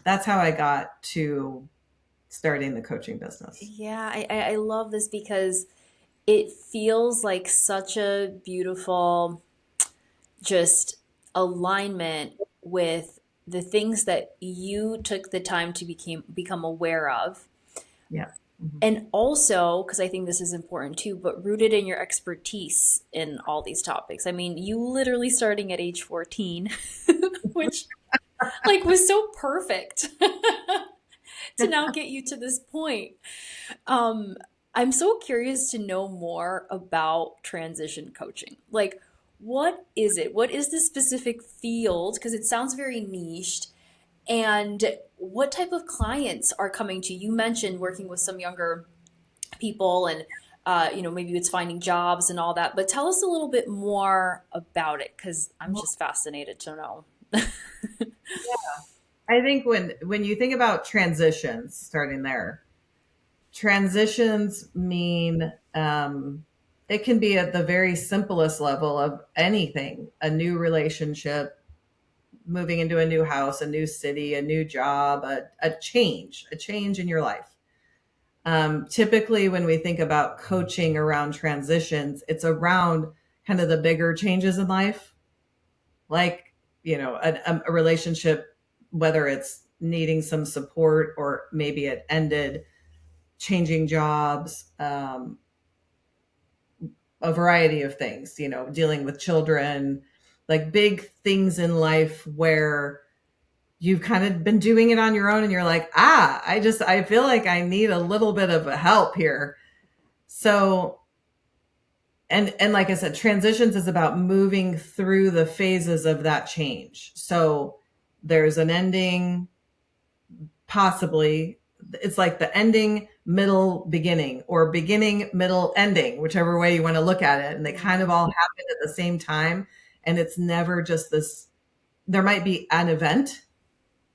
that's how I got to starting the coaching business. Yeah, I love this because it feels like such a beautiful just alignment with the things that you took the time to become aware of. Yeah. Mhm. And also, because I think this is important too, but rooted in your expertise in all these topics. I mean, you literally starting at age 14, which like was so perfect to now get you to this point. Um, I'm so curious to know more about transition coaching. Like, what is it? What is the specific field? Because it sounds very niched. And what type of clients are coming to you? You mentioned working with some younger people and maybe it's finding jobs and all that. But tell us a little bit more about it because I'm just fascinated to know. I think when you think about transitions, starting there, transitions mean, it can be at the very simplest level of anything: a new relationship, moving into a new house, a new city, a new job, a change in your life. Typically, when we think about coaching around transitions, it's around kind of the bigger changes in life, like, a relationship, whether it's needing some support or maybe it ended, changing jobs, a variety of things, dealing with children, like big things in life where you've kind of been doing it on your own and you're like, I feel like I need a little bit of help here. So, and like I said, transitions is about moving through the phases of that change. So there's an ending, possibly. It's like the ending, middle, beginning, or beginning, middle, ending, whichever way you want to look at it. And they kind of all happen at the same time. And it's never just this. There might be an event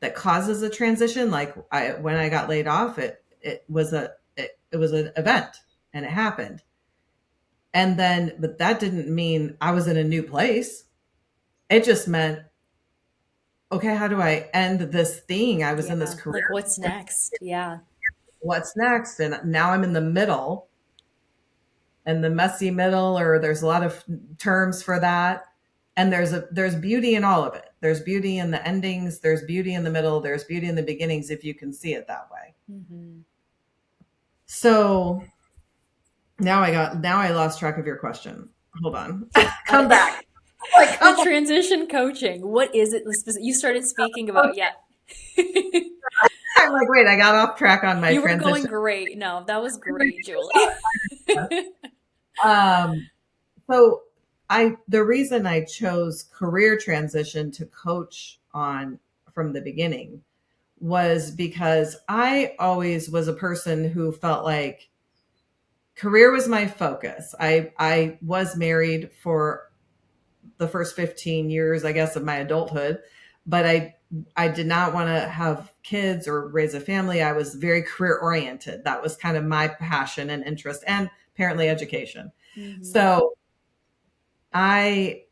that causes a transition. Like when I got laid off, it was an event, and it happened. And then, but that didn't mean I was in a new place. It just meant, okay, how do I end this thing? I was in this Yeah, career. like what's next? Yeah. What's next? And now I'm in the middle, and the messy middle, or there's a lot of terms for that. And there's beauty in all of it. There's beauty in the endings, there's beauty in the middle, there's beauty in the beginnings, if you can see it that way. Hmm. So now I lost track of your question. Hold on. Come back. Like, The come on. transition coaching. What is it? You started speaking about, yeah. I'm like, wait, I got off track on my You were going transition. great. No, that was great, Julie. Um, so the reason I chose career transition to coach on from the beginning was because I always was a person who felt like career was my focus. I was married for the first 15 years, I guess, of my adulthood, but I did not want to have kids or raise a family. I was very career oriented. That was kind of my passion and interest, and apparently education. Mm-hmm. So I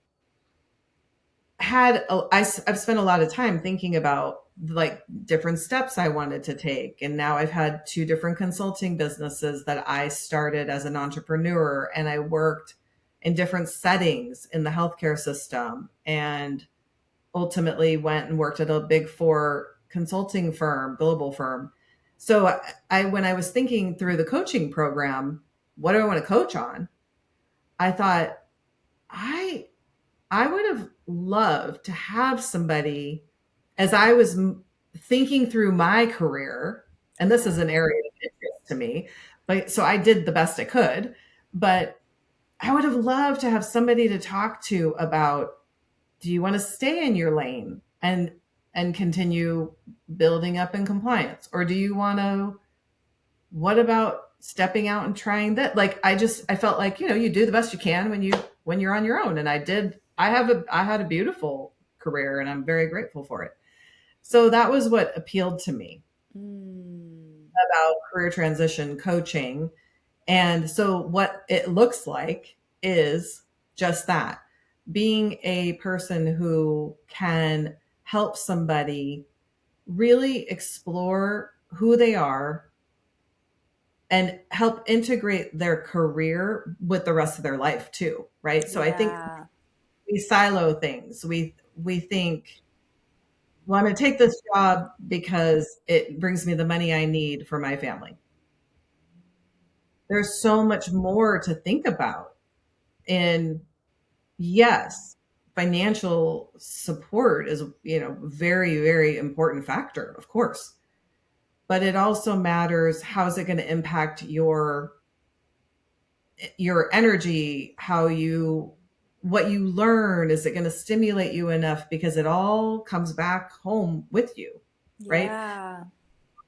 I've spent a lot of time thinking about like different steps I wanted to take. And now I've had two different consulting businesses that I started as an entrepreneur, and I worked in different settings in the healthcare system, and ultimately went and worked at a big four consulting firm, global firm. So when I was thinking through the coaching program, what do I want to coach on? I thought I I would have loved to have somebody as I was thinking through my career, and this is Yeah. an area of interest to me, but so I did the best I could, but I would have loved to have somebody to talk to about, do you want to stay in your lane and continue building up in compliance, or do you want to, what about stepping out and trying that? Like I felt like, you do the best you can when you're on your own, and I had a beautiful career, and I'm very grateful for it. So that was what appealed to me Mm. about career transition coaching. And so what it looks like is just that, being a person who can help somebody really explore who they are and help integrate their career with the rest of their life too, right? So I think Yeah. we silo things. We think, well, I'm going to take this job because it brings me the money I need for my family. There's so much more to think about. And yes, financial support is, very, very important factor, of course. But it also matters, how is it going to impact your energy, what you learn, is it going to stimulate you enough, because it all comes back home with you, right? Yeah.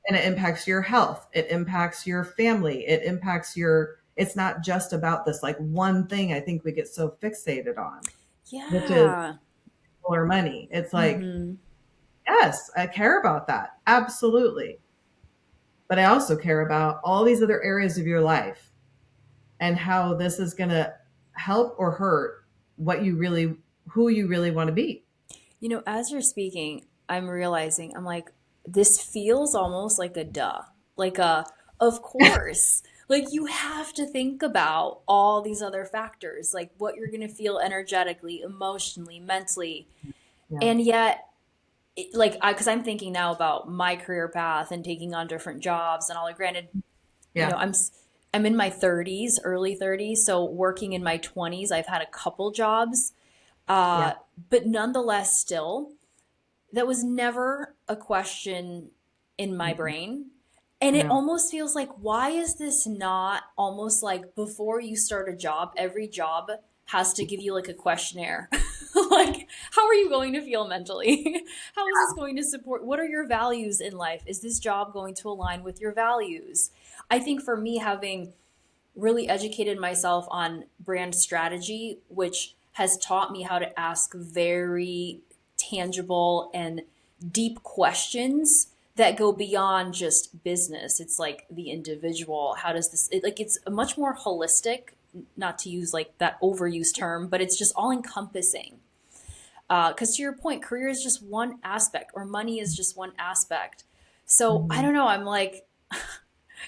And it impacts your health, it impacts your family, it's not just about this like one thing I think we get so fixated on, which is Yeah. or money. It's like, Mm-hmm. yes, I care about that, absolutely, but I also care about all these other areas of your life, and how this is going to help or hurt who you really want to be. As you're speaking, I'm realizing, I'm like, this feels almost like a duh. Like of course. Like you have to think about all these other factors, like what you're going to feel energetically, emotionally, mentally. Yeah. And yet, like, because I'm thinking now about my career path and taking on different jobs and all. Like, granted, you know, Yeah. I'm s- I'm in my 30s, early 30s, so working in my 20s, I've had a couple jobs, Yeah. uh, but nonetheless, still, that was never a question in my Mm-mm. brain. And it No. almost feels like, why is this not almost like before you start a job, every job has to give you like a questionnaire? Like, how are you going to feel mentally? How is this going to support? What are your values in life? Is this job going to align with your values? I think for me, having really educated myself on brand strategy, which has taught me how to ask very tangible and deep questions that go beyond just business. It's like the individual. How does this, like, it's a much more holistic, not to use like that overused term, but it's just all encompassing. Because to your point, career is just one aspect, or money is just one aspect. So I Mhm. don't know. I'm like,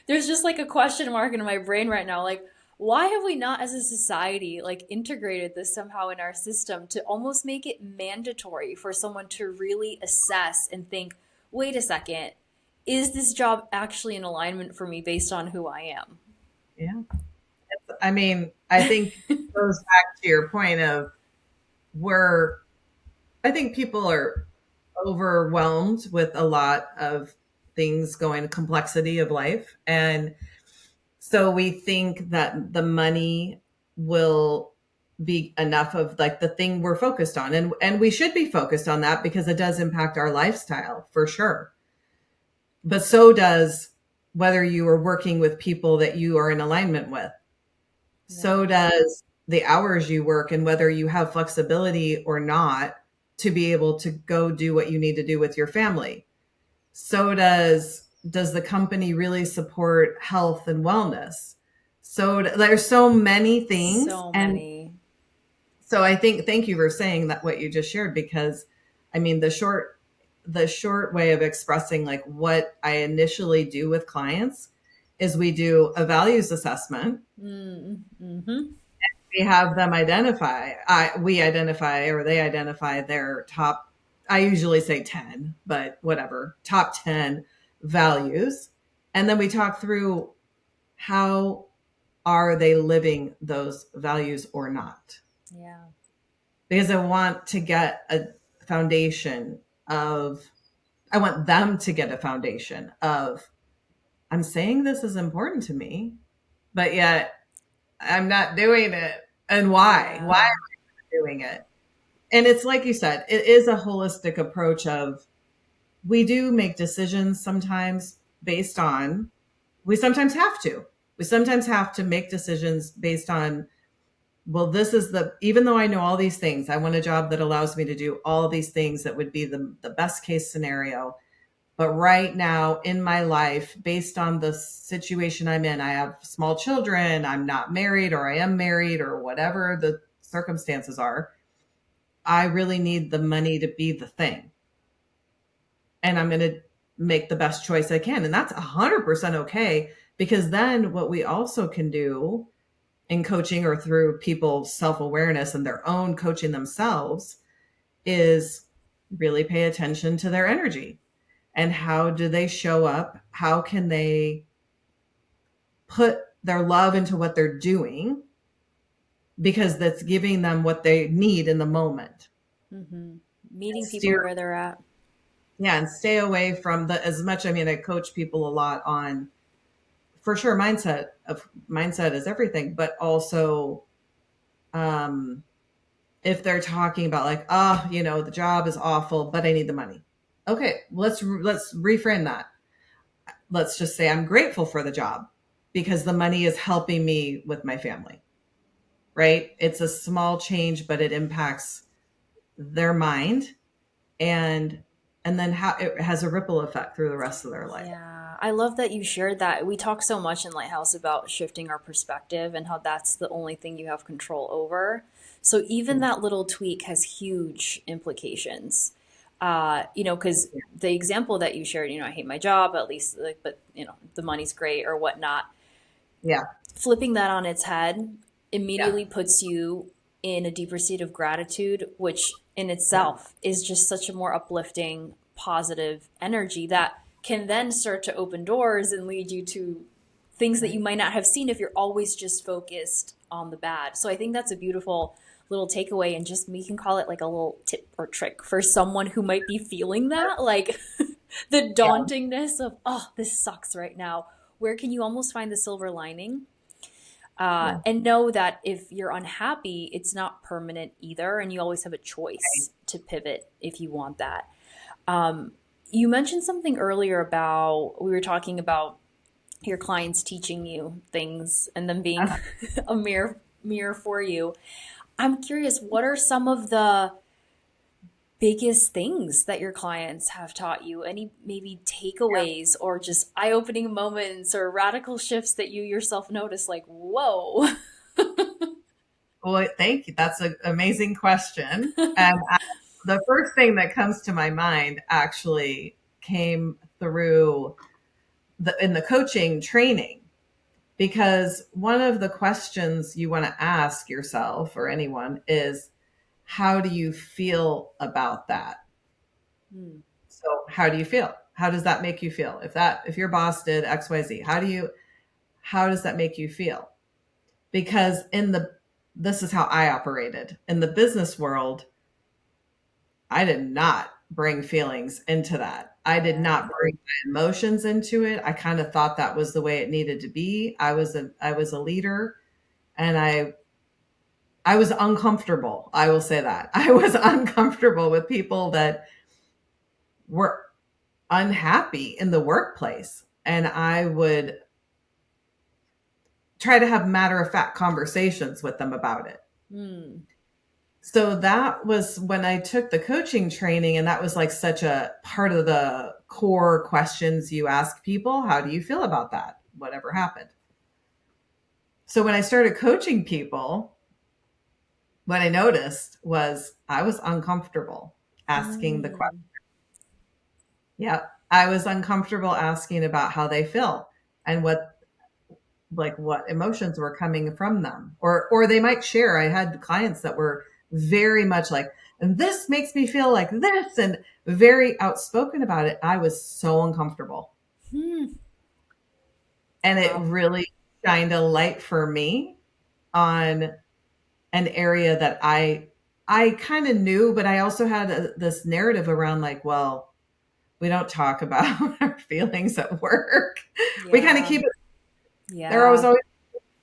there's just like a question mark in my brain right now. Like, why have we not, as a society, like integrated this somehow in our system to almost make it mandatory for someone to really assess and think, wait a second, is this job actually in alignment for me based on who I am? Yeah. I mean, I think it goes back to your point of where I think people are overwhelmed with a lot of things going, complexity of life. And so we think that the money will be enough of like the thing we're focused on, and we should be focused on that because it does impact our lifestyle for sure. But so does whether you are working with people that you are in alignment with. Yeah. So does the hours you work and whether you have flexibility or not to be able to go do what you need to do with your family. So does the company really support health and wellness? So there's so many things. So And many. so I think, thank you for saying that, what you just shared, because I mean the short way of expressing like what I initially do with clients is we do a values assessment. Mm-hmm. We have them identify, we identify, or they identify their top, I usually say 10, but whatever, top 10 values. And then we talk through how are they living those values or not? Yeah. Because I want to get a foundation of, I want them to get a foundation of, I'm saying this is important to me, but yet I'm not doing it. And why? Why am Yeah. I doing it? And it's like you said, it is a holistic approach of, we do make decisions sometimes based on, we sometimes have to. We sometimes have to make decisions based on, well, this is the, even though I know all these things, I want a job that allows me to do all these things that would be the best case scenario. But right now in my life, based on the situation I'm in, I have small children, I'm not married, or I am married, or whatever the circumstances are. I really need the money to be the thing. And I'm going to make the best choice I can. And that's 100% okay. Because then what we also can do in coaching or through people's self awareness and their own coaching themselves is really pay attention to their energy and how do they show up? How can they put their love into what they're doing? Because that's giving them what they need in the moment. Mm-hmm. Meeting people Steer, where they're at. yeah, and stay away from the as much. I mean, I coach people a lot on, for sure, mindset is everything, but also um if they're talking about like, oh, the job is awful, but I need the money. Okay, let's reframe that. Let's just say I'm grateful for the job because the money is helping me with my family. Right? It's a small change, but it impacts their mind, and then how it has a ripple effect through the rest of their life. Yeah, I love that you shared that. We talk so much in Lighthouse about shifting our perspective and how that's the only thing you have control over. So even Yeah. that little tweak has huge implications. Because the example that you shared, I hate my job, at least, like, but the money's great or whatnot. Yeah. Flipping that on its head Yeah. immediately puts you in a deeper state of gratitude, which in Yeah. itself is just such a more uplifting, positive energy that can then start to open doors and lead you to things that you Right. might not have seen if you're always just focused on the bad. So I think that's a beautiful little takeaway, and just we can call it like a little tip or trick for someone who might be feeling that, like the Yeah. dauntingness of, oh, this sucks right now. Where can you almost find the silver lining? Yeah. And know that if you're unhappy, it's not permanent either, and you always have a Right. choice to pivot if you want that. Um, you mentioned something earlier about, we were talking about your clients teaching you things and them being a mirror for you. I'm curious, what are some of the biggest things that your clients have taught you? Any maybe takeaways or just eye-opening moments or radical shifts that you yourself notice, like, whoa. Well, thank you. That's an amazing question. And the first thing that comes to my mind actually came through in the coaching training, because one of the questions you want to ask yourself or anyone is, how do you feel about that? Hmm. So how do you feel? How does that make you feel? If your boss did XYZ, how does that make you feel? Because this is how I operated. In the business world, I did not bring feelings into that. I did Yeah. not bring my emotions into it. I kind of thought that was the way it needed to be. I was a leader, and I I was uncomfortable. I will say that. I was uncomfortable with people that were unhappy in the workplace. And I would try to have matter of fact conversations with them about it. Mm. So that was when I took the coaching training, and that was like such a part of the core questions you ask people. How do you feel about that? Whatever happened. So when I started coaching people, what I noticed was I was uncomfortable asking the question. Mm. Yeah, I was uncomfortable asking about how they feel and what emotions were coming from them, or they might share. I had clients that were very much like, and this makes me feel like this, and very outspoken about it. I was so uncomfortable, Hmm. and it Wow. really shined a light for me on an area that I kind of knew, but I also had this narrative around like, well, we don't talk about our feelings at work. We kind of Yeah. keep it. There was Yeah. always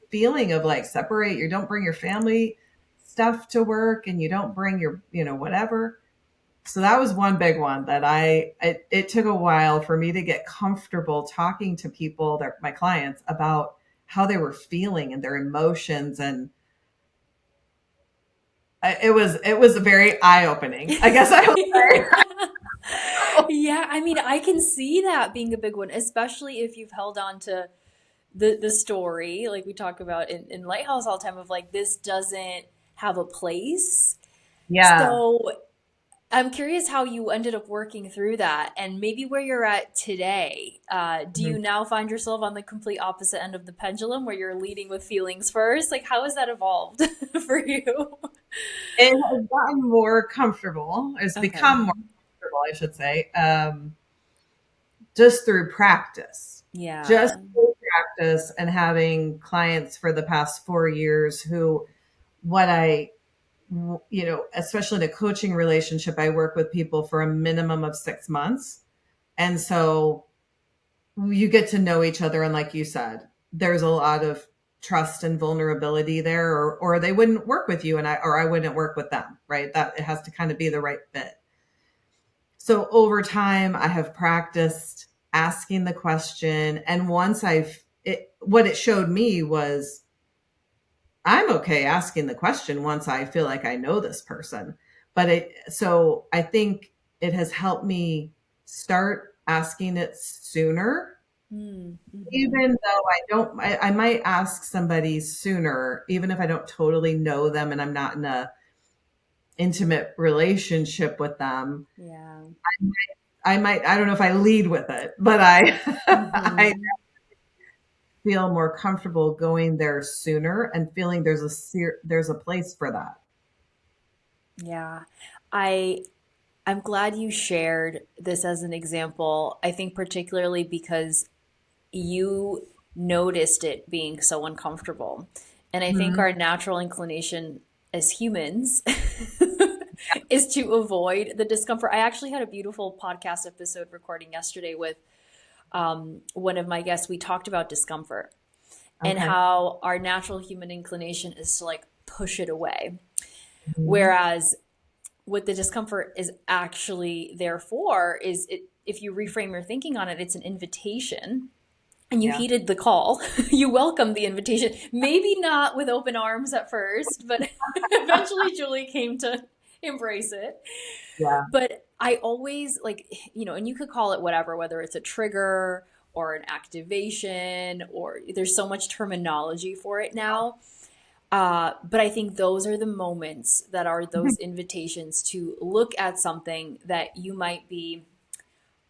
feeling of like separate. You don't bring your family stuff to work, and you don't bring your, whatever. So that was one big one that it took a while for me to get comfortable talking to people, my clients, about how they were feeling and their emotions. And it was very eye opening, I guess I would say. Yeah. Yeah, I mean, I can see that being a big one, especially if you've held on to the story, like we talk about in Lighthouse all the time, of like, this doesn't have a place. Yeah. So I'm curious how you ended up working through that and maybe where you're at today. Do Mhm. you now find yourself on the complete opposite end of the pendulum where you're leading with feelings first? Like, how has that evolved for you? It has gotten more comfortable. It's Okay. become more comfortable, I should say, just through practice. Just Yeah. through practice and having clients for the past 4 years who, what I, especially in a coaching relationship, I work with people for a minimum of 6 months. And so you get to know each other. And like you said, there's a lot of trust and vulnerability there, or they wouldn't work with you, and I wouldn't work with them, right? That it has to kind of be the right fit. So over time, I have practiced asking the question. And once what it showed me was I'm okay asking the question once I feel like I know this person. So I think it has helped me start asking it sooner, Mm-hmm. even though I might ask somebody sooner, even if I don't totally know them and I'm not in a intimate relationship with them. Yeah. I don't know if I lead with it, but I Mm-hmm. feel more comfortable going there sooner and feeling there's a place for that. Yeah. I I'm glad you shared this as an example. I think particularly because you noticed it being so uncomfortable. And I think Mhm. our natural inclination as humans is to avoid the discomfort. I actually had a beautiful podcast episode recording yesterday with one of my guests. We talked about discomfort and Okay. how our natural human inclination is to like push it away. Mhm. Whereas what the discomfort is actually there for is it, if you reframe your thinking on it, it's an invitation and you Yeah. heeded the call. You welcomed the invitation. Maybe not with open arms at first, but eventually Julie came to embrace it. Yeah. But I always like, and you could call it whatever, whether it's a trigger or an activation, or there's so much terminology for it now. But I think those are the moments that are those invitations to look at something that you might be,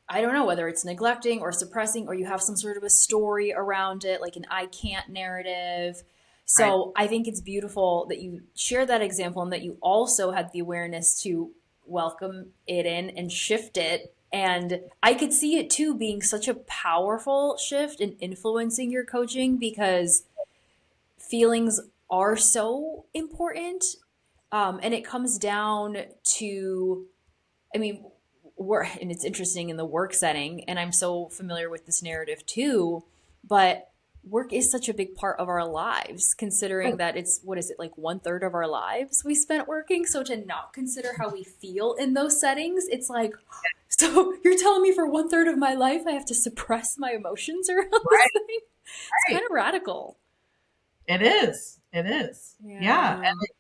I don't know, whether it's neglecting or suppressing, or you have some sort of a story around it, like an I can't narrative. Right. So I think it's beautiful that you share that example and that you also had the awareness to welcome it in and shift it. And I could see it too being such a powerful shift in influencing your coaching because feelings are so important. And it comes down to, I mean, and it's interesting in the work setting, and I'm so familiar with this narrative too, but work is such a big part of our lives, considering that it's, what is it, like one third of our lives we spent working. So to not consider how we feel in those settings, it's like, so you're telling me for one third of my life I have to suppress my emotions around this Right, thing? It's kind right. of radical. It is. It is. Yeah. Yeah. And it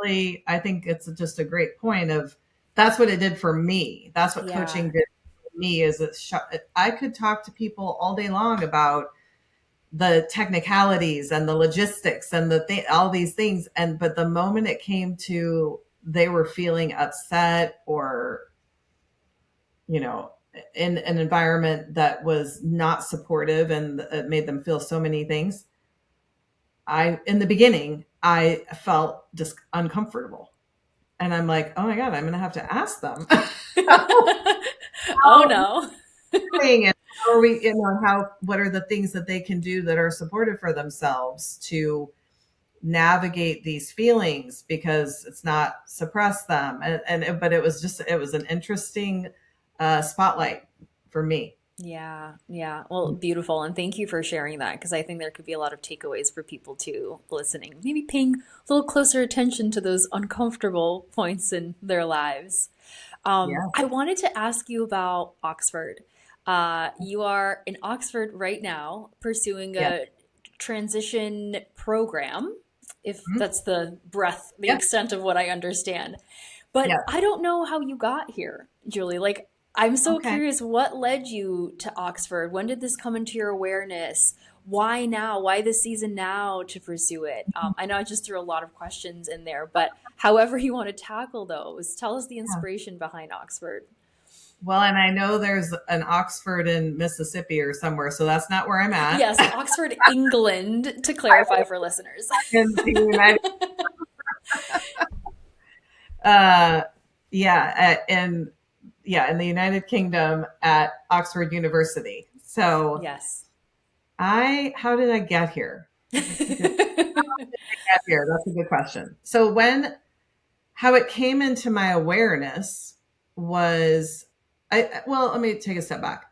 really, I think it's just a great point of that's what it did for me. That's what Yeah. coaching did for me is I could talk to people all day long about the technicalities and the logistics and all these things. And, but the moment it came to, they were feeling upset or, you know, in an environment that was not supportive and it made them feel so many things. In the beginning, I felt just uncomfortable. And I'm like, oh my God, I'm going to have to ask them how Oh are no. we doing and how are we, what are the things that they can do that are supportive for themselves to navigate these feelings because it's not suppress them. But it was an interesting spotlight for me. Yeah, yeah. Well, beautiful. And thank you for sharing that because I think there could be a lot of takeaways for people too listening. Maybe paying a little closer attention to those uncomfortable points in their lives. Yeah. I wanted to ask you about Oxford. You are in Oxford right now pursuing Yeah. a transition program, if Mhm. that's the Yeah. extent of what I understand. But Yeah. I don't know how you got here, Julie. Like, I'm so Okay. curious, what led you to Oxford? When did this come into your awareness? Why now? Why this season now to pursue it? I know I just threw a lot of questions in there, but however you want to tackle those, tell us the Yeah. inspiration behind Oxford. Well, and I know there's an Oxford in Mississippi or somewhere, so that's not where I'm at. Yes, Oxford, England, to clarify for listeners. In the United, uh, yeah, and yeah, in the United Kingdom at Oxford University. So Yes. how did I get here? That's a good get here. That's a good question. So how it came into my awareness was, well, let me take a step back.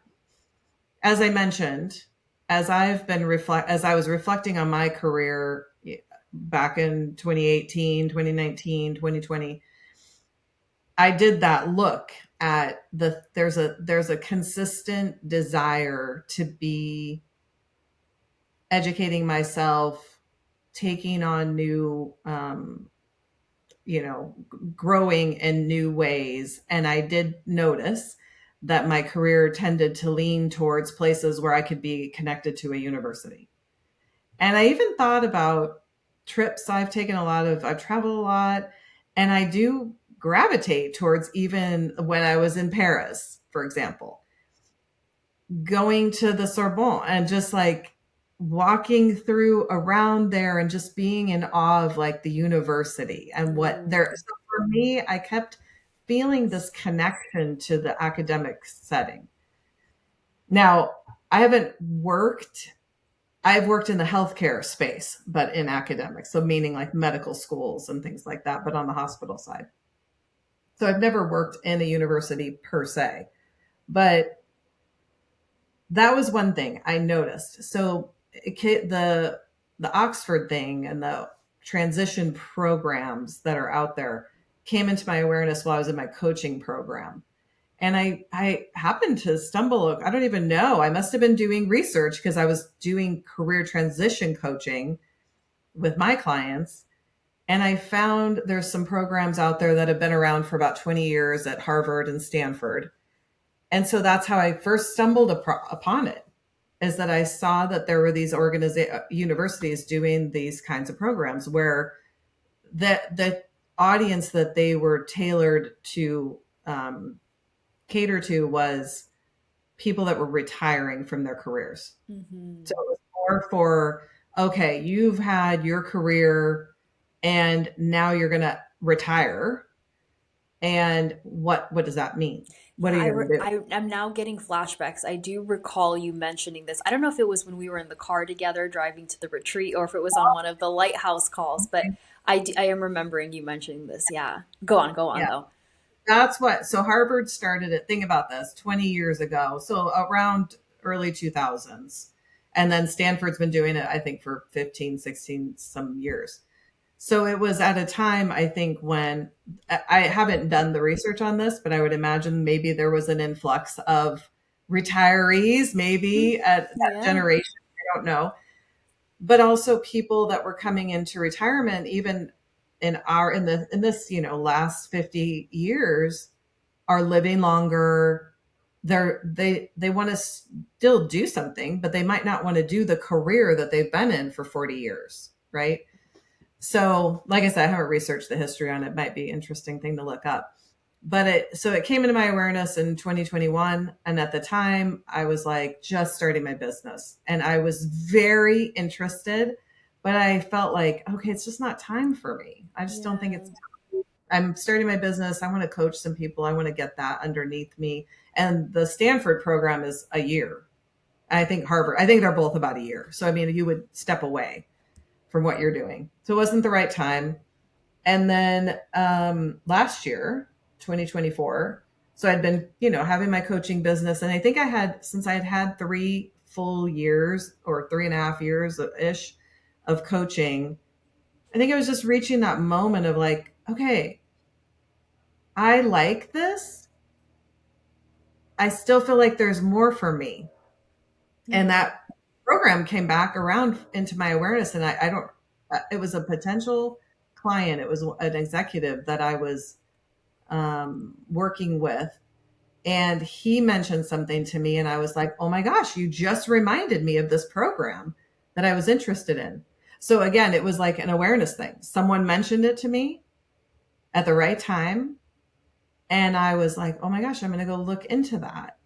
As I mentioned, as I was reflecting on my career back in 2018, 2019, 2020, I did that look at there's a consistent desire to be educating myself, taking on new you know, growing in new ways. And I did notice that my career tended to lean towards places where I could be connected to a university. And I even thought about trips. I've traveled a lot, and I do gravitate towards, even when I was in Paris, for example, going to the Sorbonne and just like walking through around there and just being in awe of like the university and what there. Ooh. So for me, I kept feeling this connection to the academic setting. Now, I haven't worked I've worked in the healthcare space, but in academics, so meaning like medical schools and things like that, but on the hospital side. So I've never worked in a university per se, but that was one thing I noticed. So the Oxford thing and the transition programs that are out there came into my awareness while I was in my coaching program. And I happened to stumble, I don't even know. I must have been doing research because I was doing career transition coaching with my clients. And I found there's some programs out there that have been around for about 20 years at Harvard and Stanford. And so that's how I first stumbled upon it, is that I saw that there were these universities doing these kinds of programs where the audience that they were tailored to cater to was people that were retiring from their careers. Hmm. So it was more for, okay, you've had your career and now you're going to retire. And what does that mean? What Yeah, are you going to do? I'm now getting flashbacks. I do recall you mentioning this. I don't know if it was when we were in the car together driving to the retreat or if it was on one of the lighthouse calls, but I am remembering you mentioning this. Yeah. Go on Yeah, though. so Harvard started it. Think about this 20 years ago. So around early 2000s. And then Stanford's been doing it, I think, for 15, 16 some years. So it was at a time, I think, when I haven't done the research on this, but I would imagine maybe there was an influx of retirees, maybe at that Yeah. generation. I don't know. But also people that were coming into retirement, even in this, last 50 years, are living longer. They want to still do something, but they might not want to do the career that they've been in for 40 years, right? So, like I said, I haven't researched the history on it. It might be an interesting thing to look up. But it came into my awareness in 2021. And at the time, I was like just starting my business and I was very interested, but I felt like, okay, it's just not time for me. I just don't think Yeah. it's, I'm starting my business. I want to coach some people. I want to get that underneath me. And the Stanford program is a year. I think Harvard, I think they're both about a year. So, I mean, you would step away from what you're doing. So it wasn't the right time. And then last year, 2024, so I'd been, having my coaching business. And I think since I had had 3 full years or 3.5 years ish of coaching, I think I was just reaching that moment of like, okay, I like this. I still feel like there's more for me. And Yeah. that program came back around into my awareness. And I don't, it was a potential client. It was an executive that I was working with. And he mentioned something to me, and I was like, oh my gosh, you just reminded me of this program that I was interested in. So again, it was like an awareness thing. Someone mentioned it to me at the right time. And I was like, oh my gosh, I'm going to go look into that.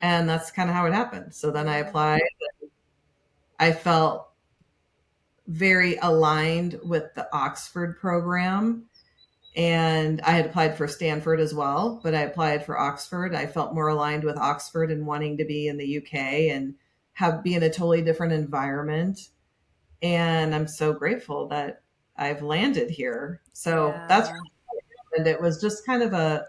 And that's kind of how it happened. So then I Yeah. applied. I felt very aligned with the Oxford program. And I had applied for Stanford as well, but I applied for Oxford. I felt more aligned with Oxford and wanting to be in the UK and be in a totally different environment. And I'm so grateful that I've landed here. So that's Yeah. and it was just kind of a,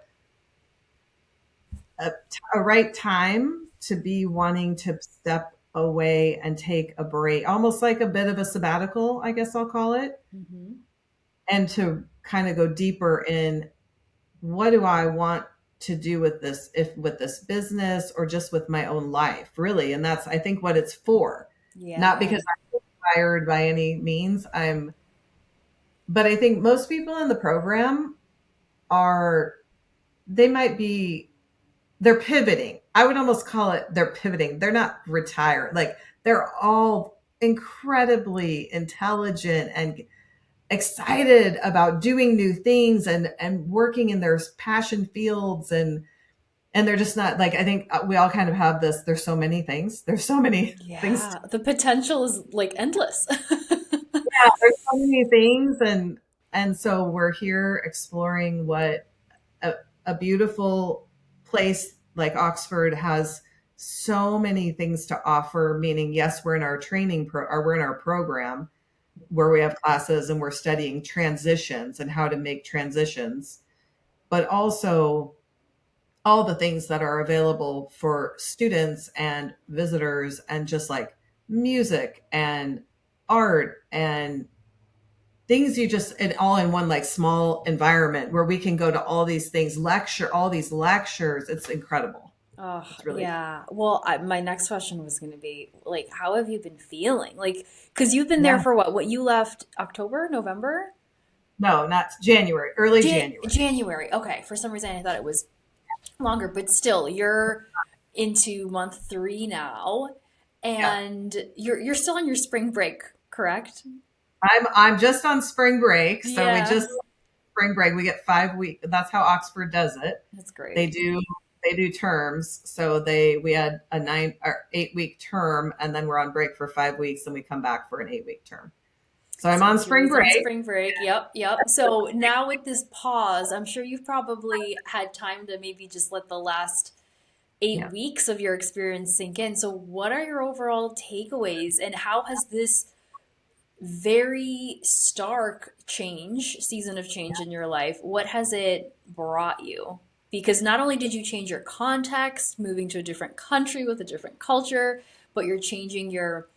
a right time to be wanting to step away and take a break, almost like a bit of a sabbatical, I guess I'll call it, Mm-hmm. and to kind of go deeper in what do I want to do with this, if with this business or just with my own life, really. And that's, I think, what it's for. Not Yeah. because I'm tired by any means. But I think most people in the program are, they might be, they're pivoting. I would almost call it they're pivoting. They're not retired. Like they're all incredibly intelligent and excited about doing new things and working in their passion fields, and they're just not like, I think we all kind of have this, there's so many things Yeah. The potential is like endless. there's so many things, and so we're here exploring what a, a beautiful place like Oxford has so many things to offer, meaning yes, we're in our or we're in our program where we have classes and we're studying transitions and how to make transitions, but also all the things that are available for students and visitors, and just like music and art and things you just, and all in one like small environment where we can go to all these things, all these lectures. It's incredible. Oh, It's really yeah. Well, my next question was going to be like, how have you been feeling? Like, because you've been there yeah. for what you left October, November? No, not January, early January. January. Okay. For some reason, I thought it was longer, but still, you're into month 3 now, Yeah. and you're still on your spring break, correct? I'm just on spring break. So we Yeah. just spring break. We get 5 weeks. That's how Oxford does it. That's They great. do they do terms. So we had a 9 or 8 week term, and then we're on break for 5 weeks, and we come back for an 8 week term. So I'm So on spring Julie's on break. spring break. Yep, yep. So now with this pause, I'm sure you've probably had time to maybe just let the last eight Yeah. weeks of your experience sink in. So what are your overall takeaways, and how has this very stark season of change in your life, what has it brought you? Because not only did you change your context, moving to a different country with a different culture, but you're changing your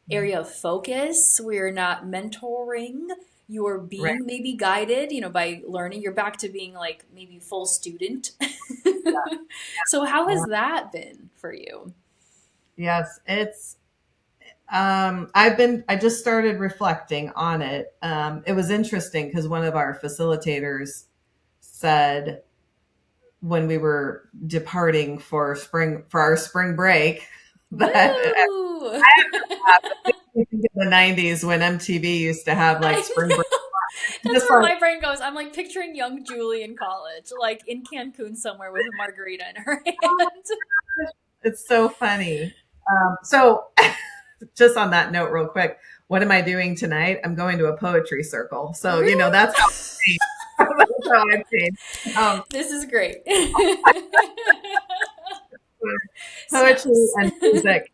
area of focus. We're not mentoring. You're Right. being maybe guided, by learning. You're back to being like maybe full student. So how has that been for you? Yes, it's I just started reflecting on it. It was interesting because one of our facilitators said when we were departing for our spring break that Woo! I think in the 90s when MTV used to have like I spring break, know. That's just where like my brain goes. I'm like picturing young Julie in college, like in Cancun somewhere with a margarita in her hand. it's so funny. So just on that note, real quick, what am I doing tonight? I'm going to a poetry circle. So, Really? that's how I've changed. That's how I've changed. This is great. Poetry Snaps. and music.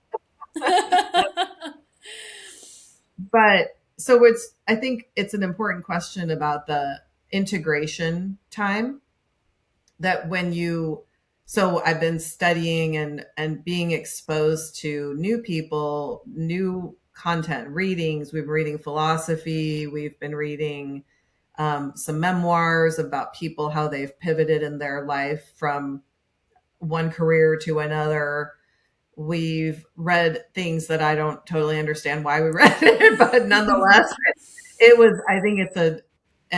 But so I think it's an important question about the integration time that so I've been studying and being exposed to new people, new content, readings. We've been reading philosophy. We've been reading some memoirs about people, how they've pivoted in their life from one career to another. We've read things that I don't totally understand why we read it, but nonetheless, I think it's an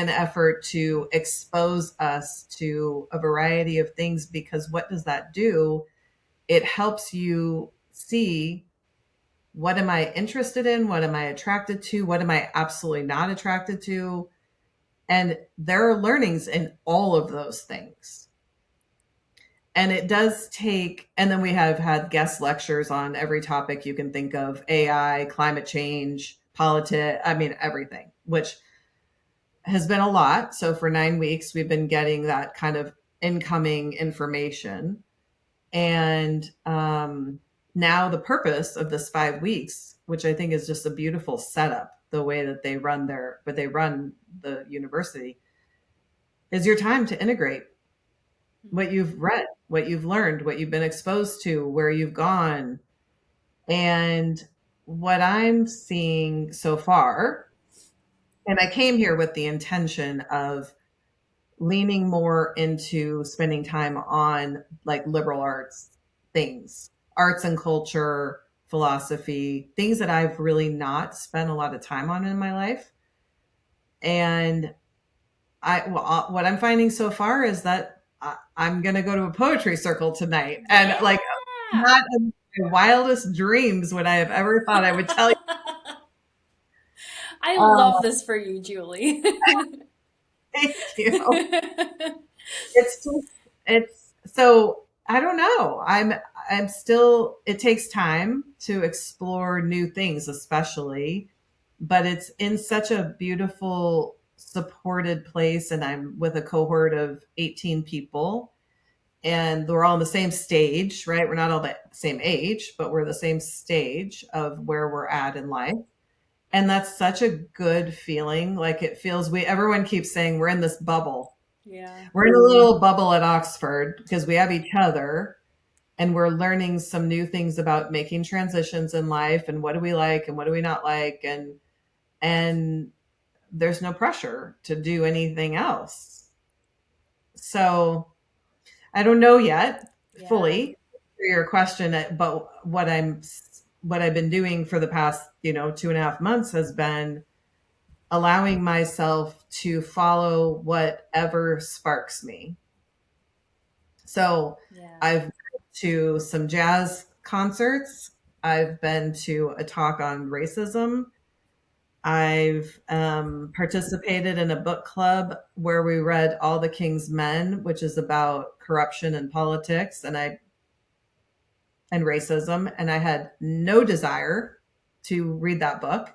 effort to expose us to a variety of things because what does that do? It helps you see what am I interested in? What am I attracted to? What am I absolutely not attracted to? And there are learnings in all of those things. And it does take, and then we have had guest lectures on every topic you can think of: AI, climate change, politics, I mean, everything, which has been a lot. So for 9 weeks, we've been getting that kind of incoming information. And now the purpose of this 5 weeks, which I think is just a beautiful setup, the way that they run the university, is your time to integrate what you've read, what you've learned, what you've been exposed to, where you've gone. And what I'm seeing so far, and I came here with the intention of leaning more into spending time on like liberal arts things, arts and culture, philosophy, things that I've really not spent a lot of time on in my life. And what I'm finding so far is that I'm going to go to a poetry circle tonight. And like, Yeah. not in my wildest dreams would I have ever thought I would tell you. I love Oh, this for you, Julie. thank you. It's just, it's so, I don't know. I'm still, it takes time to explore new things, especially, but it's in such a beautiful, supported place. And I'm with a cohort of 18 people and we're all on the same stage, right? We're not all the same age, but we're the same stage of where we're at in life. And that's such a good feeling. Like it feels, everyone keeps saying we're in this bubble. Yeah. We're in a little bubble at Oxford because we have each other and we're learning some new things about making transitions in life and what do we like and what do we not like, and there's no pressure to do anything else. So I don't know yet Yeah. fully for your question, but what I've been doing for the past 2.5 months has been allowing myself to follow whatever sparks me. So Yeah. I've been to some jazz concerts. I've been to a talk on racism. I've participated in a book club where we read All the King's Men, which is about corruption and politics, and racism. And I had no desire to read that book,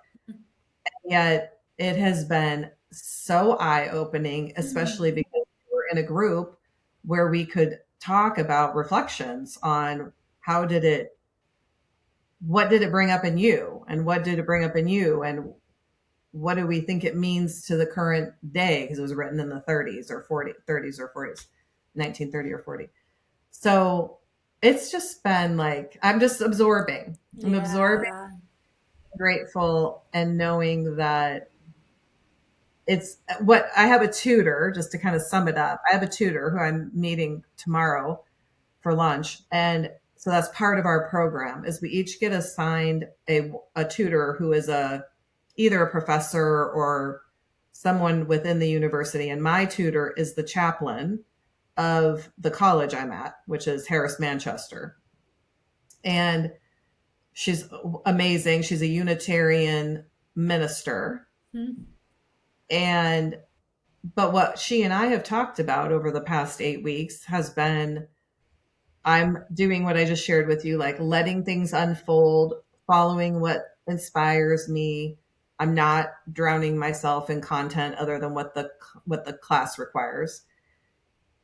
yet it has been so eye opening, especially Mm. because we were in a group where we could talk about reflections on how did it, what did it bring up in you, and what did it bring up in you, and what do we think it means to the current day because it was written in the 30s or 40s, 1930 or 40. So it's just been like I'm just absorbing. I'm absorbing Yeah. grateful and knowing that it's what I have a tutor, just to kind of sum it up. I have a tutor who I'm meeting tomorrow for lunch. And so that's part of our program is we each get assigned a tutor who is either a professor or someone within the university. And my tutor is the chaplain of the college I'm at, which is Harris Manchester. And she's amazing. She's a Unitarian minister. Hmm. And but what she and I have talked about over the past 8 weeks has been I'm doing what I just shared with you, like letting things unfold, following what inspires me. I'm not drowning myself in content other than what the class requires.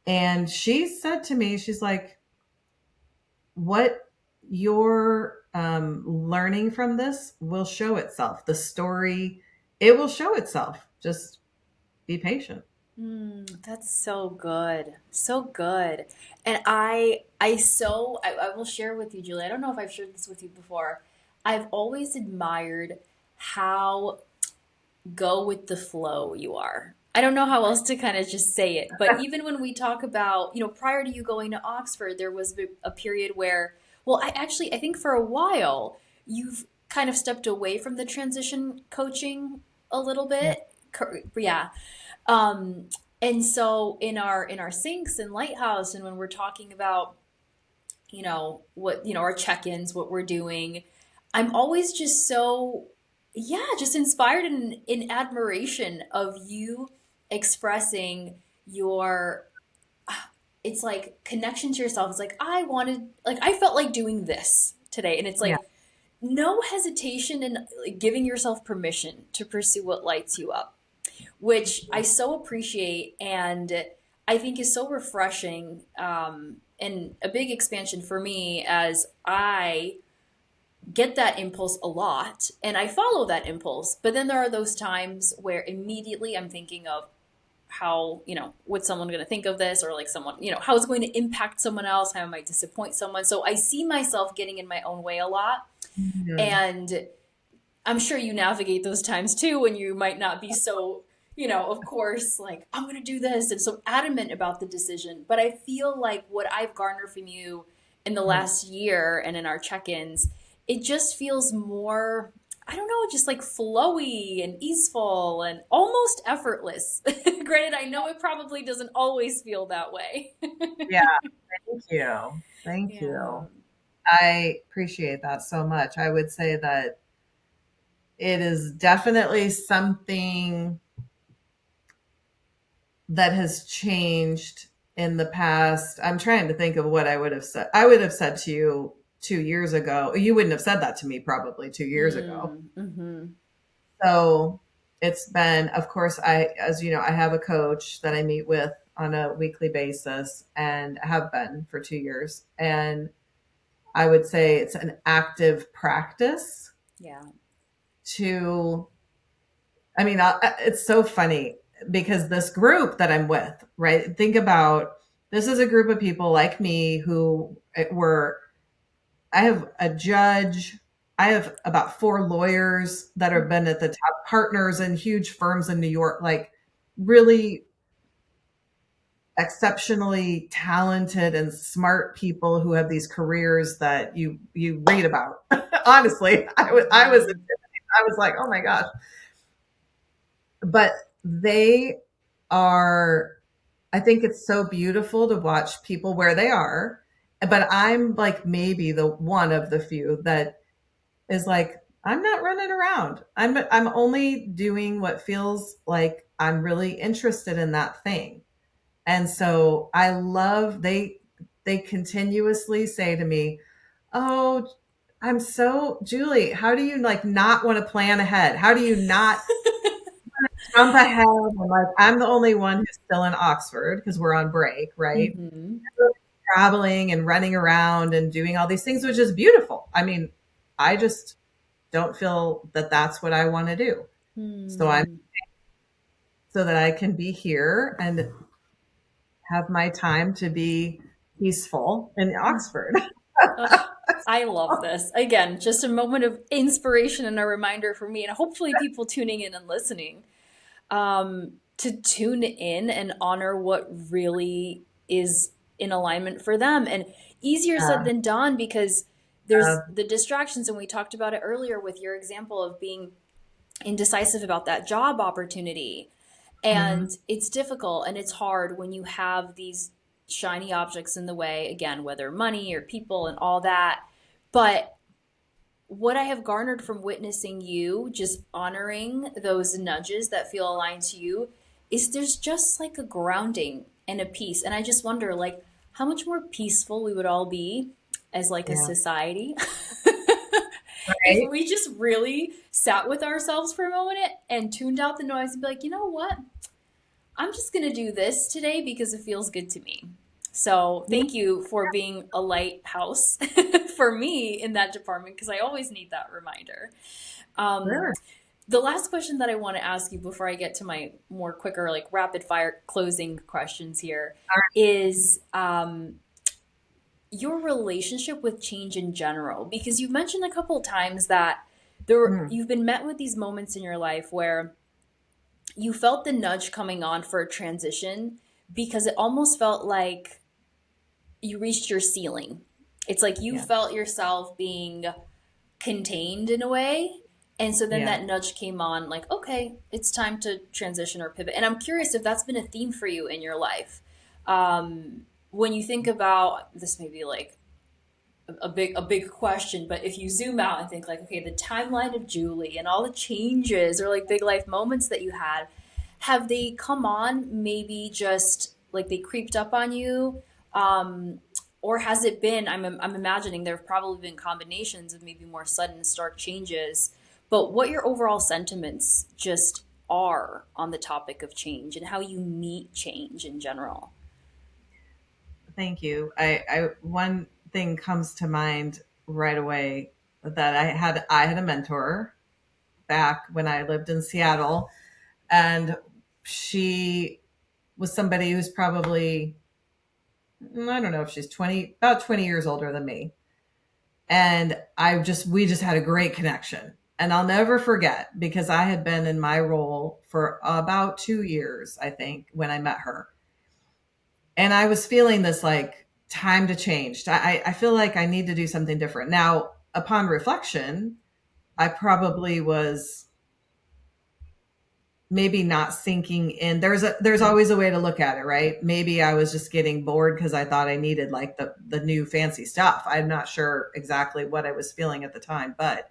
And she said to me, she's like, what you're learning from this will show itself. The story, it will show itself. Just be patient. That's so good. So good. And I will share with you, Julie. I don't know if I've shared this with you before. I've always admired how go with the flow you are. I don't know how else to kind of just say it, but even when we talk about, prior to you going to Oxford, there was a period where, well, I think for a while, you've kind of stepped away from the transition coaching a little Yeah. bit. Yeah. Um, and so in our sinks and lighthouse, and when we're talking about, what, our check-ins, what we're doing, I'm always just so, yeah, just inspired and in admiration of you expressing your, it's like connection to yourself. It's like, I felt like doing this today. And it's Yeah. like, no hesitation in like, giving yourself permission to pursue what lights you up, which I so appreciate and I think is so refreshing, and a big expansion for me as I get that impulse a lot and I follow that impulse. But then there are those times where immediately I'm thinking of how, what's someone going to think of this, or like someone, how it's going to impact someone else, how I might disappoint someone. So I see myself getting in my own way a lot. Mhm. And I'm sure you navigate those times too when you might not be so, of course, like, I'm going to do this and so adamant about the decision. But I feel like what I've garnered from you in the Yeah. last year and in our check ins, it just feels more, I don't know, just like flowy and easeful and almost effortless. Granted, I know it probably doesn't always feel that way. Yeah. Thank you. Thank Yeah. you. I appreciate that so much. I would say that it is definitely something that has changed in the past. I'm trying to think of what I would have said. I would have said to you 2 years ago. You wouldn't have said that to me probably 2 years ago. Mm-hmm. So it's been, of course, as you know, I have a coach that I meet with on a weekly basis and have been for 2 years. And I would say it's an active practice Yeah. to, I mean, it's so funny because this group that I'm with, right? Think about this is a group of people like me who were, I have a judge, I have about four lawyers that have been at the top partners in huge firms in New York, like really exceptionally talented and smart people who have these careers that you read about. Honestly, Mm-hmm. I was like, oh my gosh. But they are, I think it's so beautiful to watch people where they are. But I'm like maybe the one of the few that is like, I'm not running around. I'm only doing what feels like I'm really interested in that thing. And so I love they continuously say to me, "Oh, I'm so Julie, how do you like not want to plan ahead? How do you not jump ahead?" And like I'm the only one who's still in Oxford because we're on break, right? Mm-hmm. Traveling and running around and doing all these things, which is beautiful. I mean, I just don't feel that that's what I want to do. So I'm Hmm. so that I can be here and have my time to be peaceful in Oxford. Ugh. I love this. Again, just a moment of inspiration and a reminder for me, and hopefully people tuning in and listening, to tune in and honor what really is in alignment for them. And easier said Yeah. than done because there's Uh, the distractions, and we talked about it earlier with your example of being indecisive about that job opportunity. And mhm. it's difficult and it's hard when you have these shiny objects in the way, again, whether money or people and all that. But what I have garnered from witnessing you, just honoring those nudges that feel aligned to you, is there's just like a grounding and a peace. And I just wonder, like, how much more peaceful we would all be as like a Yeah. society if Right. we just really sat with ourselves for a moment and tuned out the noise and be like, you know what? I'm just going to do this today because it feels good to me. So Yeah. thank you for being a lighthouse for me in that department because I always need that reminder. Um, Sure. the last question that I want to ask you before I get to my more quicker, like rapid fire closing questions here All is your relationship with change in general. Because you've mentioned a couple of times that right. you've been met with these moments in your life where you felt the nudge coming on for a transition because it almost felt like you reached your ceiling. It's like you Yeah. felt yourself being contained in a way. And so then Yeah. that nudge came on, like, okay, it's time to transition or pivot. And I'm curious if that's been a theme for you in your life. When you think about this, may be like a big question, but if you zoom out and think like, okay, the timeline of Julie and all the changes or like big life moments that you had, have they come on maybe just like they creeped up on you? Or has it been, I'm imagining there have probably been combinations of maybe more sudden stark changes, but what your overall sentiments just are on the topic of change and how you meet change in general. Thank you. One thing comes to mind right away that I had a mentor back when I lived in Seattle, and she was somebody who's probably, I don't know if she's 20, about 20 years older than me. And we just had a great connection. And I'll never forget because I had been in my role for about 2 years, I think, when I met her. And I was feeling this like time to change. I feel like I need to do something different. Now, upon reflection, I probably was maybe not sinking in. There's always a way to look at it, right? Maybe I was just getting bored because I thought I needed like the new fancy stuff. I'm not sure exactly what I was feeling at the time, but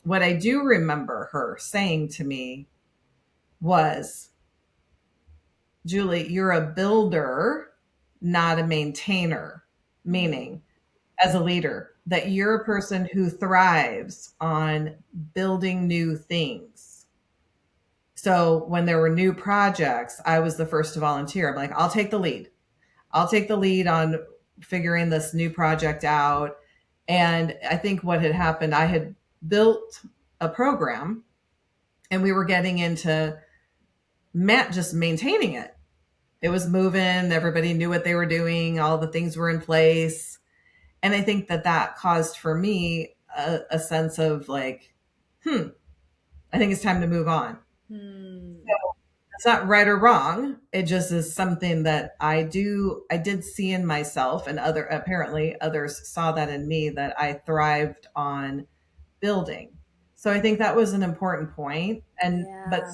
what I do remember her saying to me was, Julie, you're a builder, not a maintainer. Hmm. Meaning, as a leader, that you're a person who thrives on building new things. So when there were new projects, I was the first to volunteer. I'm like, I'll take the lead. I'll take the lead on figuring this new project out. And I think what had happened, I had built a program and we were getting into just maintaining it. It was moving, everybody knew what they were doing, all the things were in place. And I think that caused for me a sense of like, I think it's time to move on. Hmm. So it's not right or wrong. It just is something that I did see in myself, and apparently others saw that in me, that I thrived on building. So I think that was an important point. But Yeah.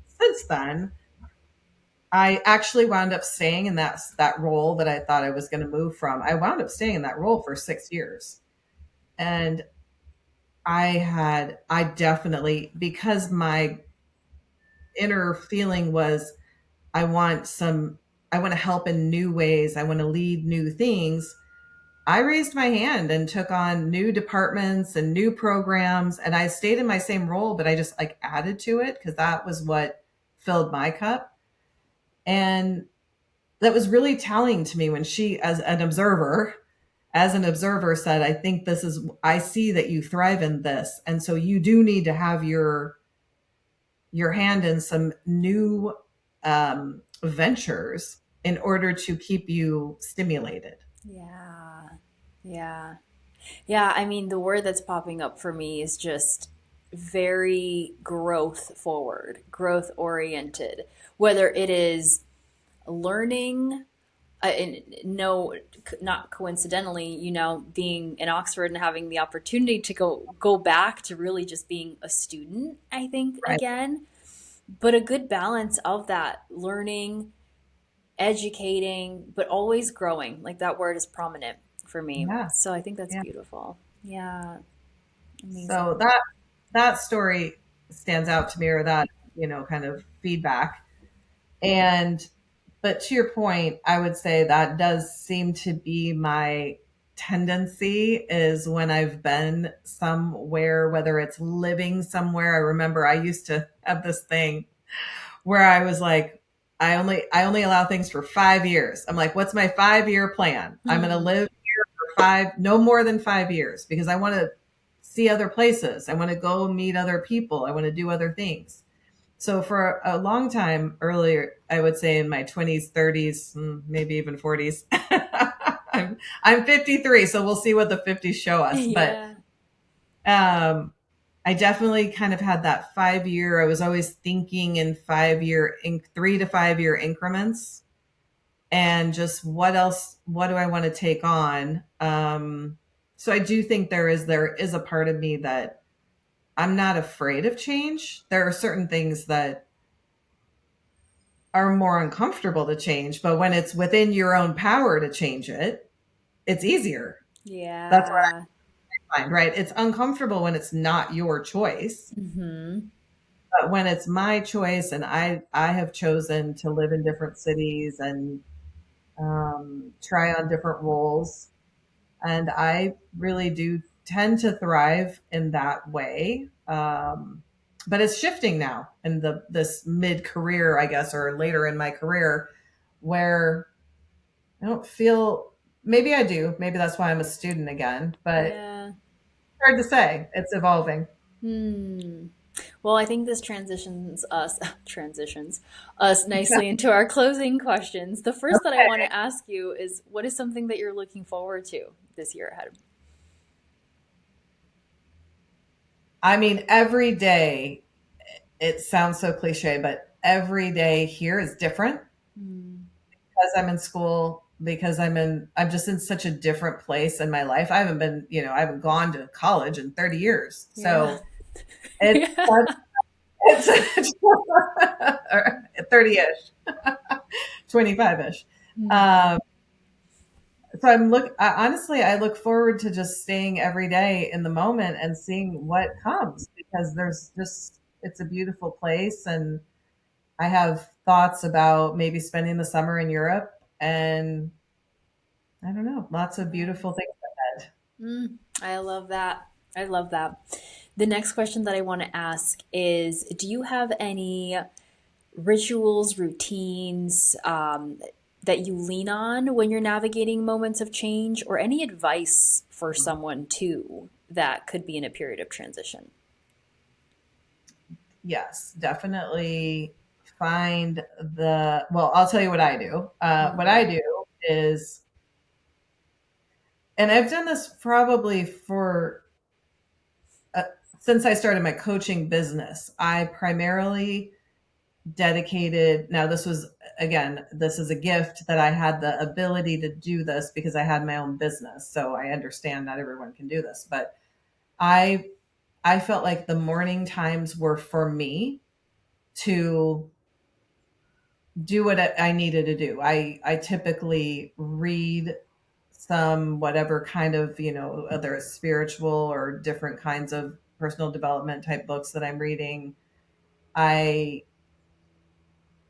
since then, I actually wound up staying in that role that I thought I was going to move from. I wound up staying in that role for 6 years. And I definitely, because my inner feeling was, I want some, I want to help in new ways. I want to lead new things. I raised my hand and took on new departments and new programs. And I stayed in my same role, but I just like added to it because that was what filled my cup. And that was really telling to me when she, as an observer said, I think I see that you thrive in this. And so you do need to have your hand in some new ventures in order to keep you stimulated. Yeah. Yeah. Yeah, I mean, the word that's popping up for me is just very growth forward, growth oriented. Whether it is learning, and no, not coincidentally, being in Oxford and having the opportunity to go back to really just being a student, I think Right. again, but a good balance of that learning, educating, but always growing. Like that word is prominent for me. Yeah. So I think that's Yeah. beautiful. Yeah, So amazing. that story stands out to me, or that, kind of feedback. And but to your point, I would say that does seem to be my tendency, is when I've been somewhere, whether it's living somewhere. I remember I used to have this thing where I was like, I only allow things for 5 years. I'm like, what's my 5 year plan? I'm gonna Hmm. live here for no more than 5 years, because I want to see other places. I want to go meet other people. I want to do other things. So for a long time earlier, I would say in my 20s, 30s, maybe even 40s, I'm 53, so we'll see what the 50s show us. But Yeah. um, I definitely kind of had that 5 year. I was always thinking in 5 year, in 3 to 5 year increments, and just what else, what do I want to take on? So I do think there is a part of me that I'm not afraid of change. There are certain things that are more uncomfortable to change, but when it's within your own power to change it, it's easier. That's what Yeah. I find, right? It's uncomfortable when it's not your choice, Hmm. but when it's my choice, and I have chosen to live in different cities and try on different roles, and I really do tend to thrive in that way. But it's shifting now in this mid career, I guess, or later in my career, where I don't feel, maybe I do. Maybe that's why I'm a student again, but Yeah. hard to say. It's evolving. Hmm. Well, I think this transitions us nicely into our closing questions. The first that I want to ask you is, what is something that you're looking forward to this year ahead? I mean, every day, it sounds so cliche, but every day here is different, Hmm. because I'm in school, because I'm just in such a different place in my life. I haven't gone to college in 30 years. Yeah. So it's, Yeah. it's 30-ish, 25-ish. Hmm. Um, honestly, I look forward to just staying every day in the moment and seeing what comes, because it's a beautiful place. And I have thoughts about maybe spending the summer in Europe, and I don't know, lots of beautiful things ahead. I love that. I love that. The next question that I want to ask is, do you have any rituals, routines that you lean on when you're navigating moments of change, or any advice for someone too that could be in a period of transition? Yes, definitely find well, I'll tell you what I do. What Hmm. I do is, and I've done this probably uh, since I started my coaching business. I primarily dedicated, now this is a gift that I had the ability to do this because I had my own business. So I understand not everyone can do this, but I I felt like the morning times were for me to do what I needed to do. I typically read some, whatever kind of, whether it's spiritual or different kinds of personal development type books that I'm reading. I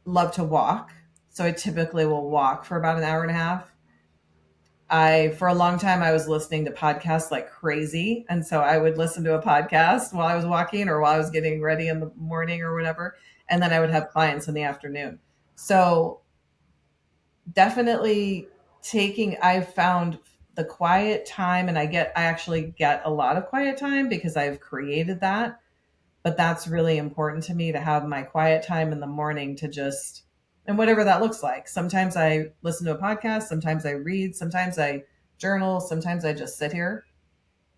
love to walk. So I typically will walk for about an hour and a half. For a long time, I was listening to podcasts like crazy. And so I would listen to a podcast while I was walking, or while I was getting ready in the morning or whatever. And then I would have clients in the afternoon. So definitely I've found the quiet time, and I actually get a lot of quiet time because I've created that. But that's really important to me, to have my quiet time in the morning, to just, and whatever that looks like. Sometimes I listen to a podcast, sometimes I read, sometimes I journal, sometimes I just sit here.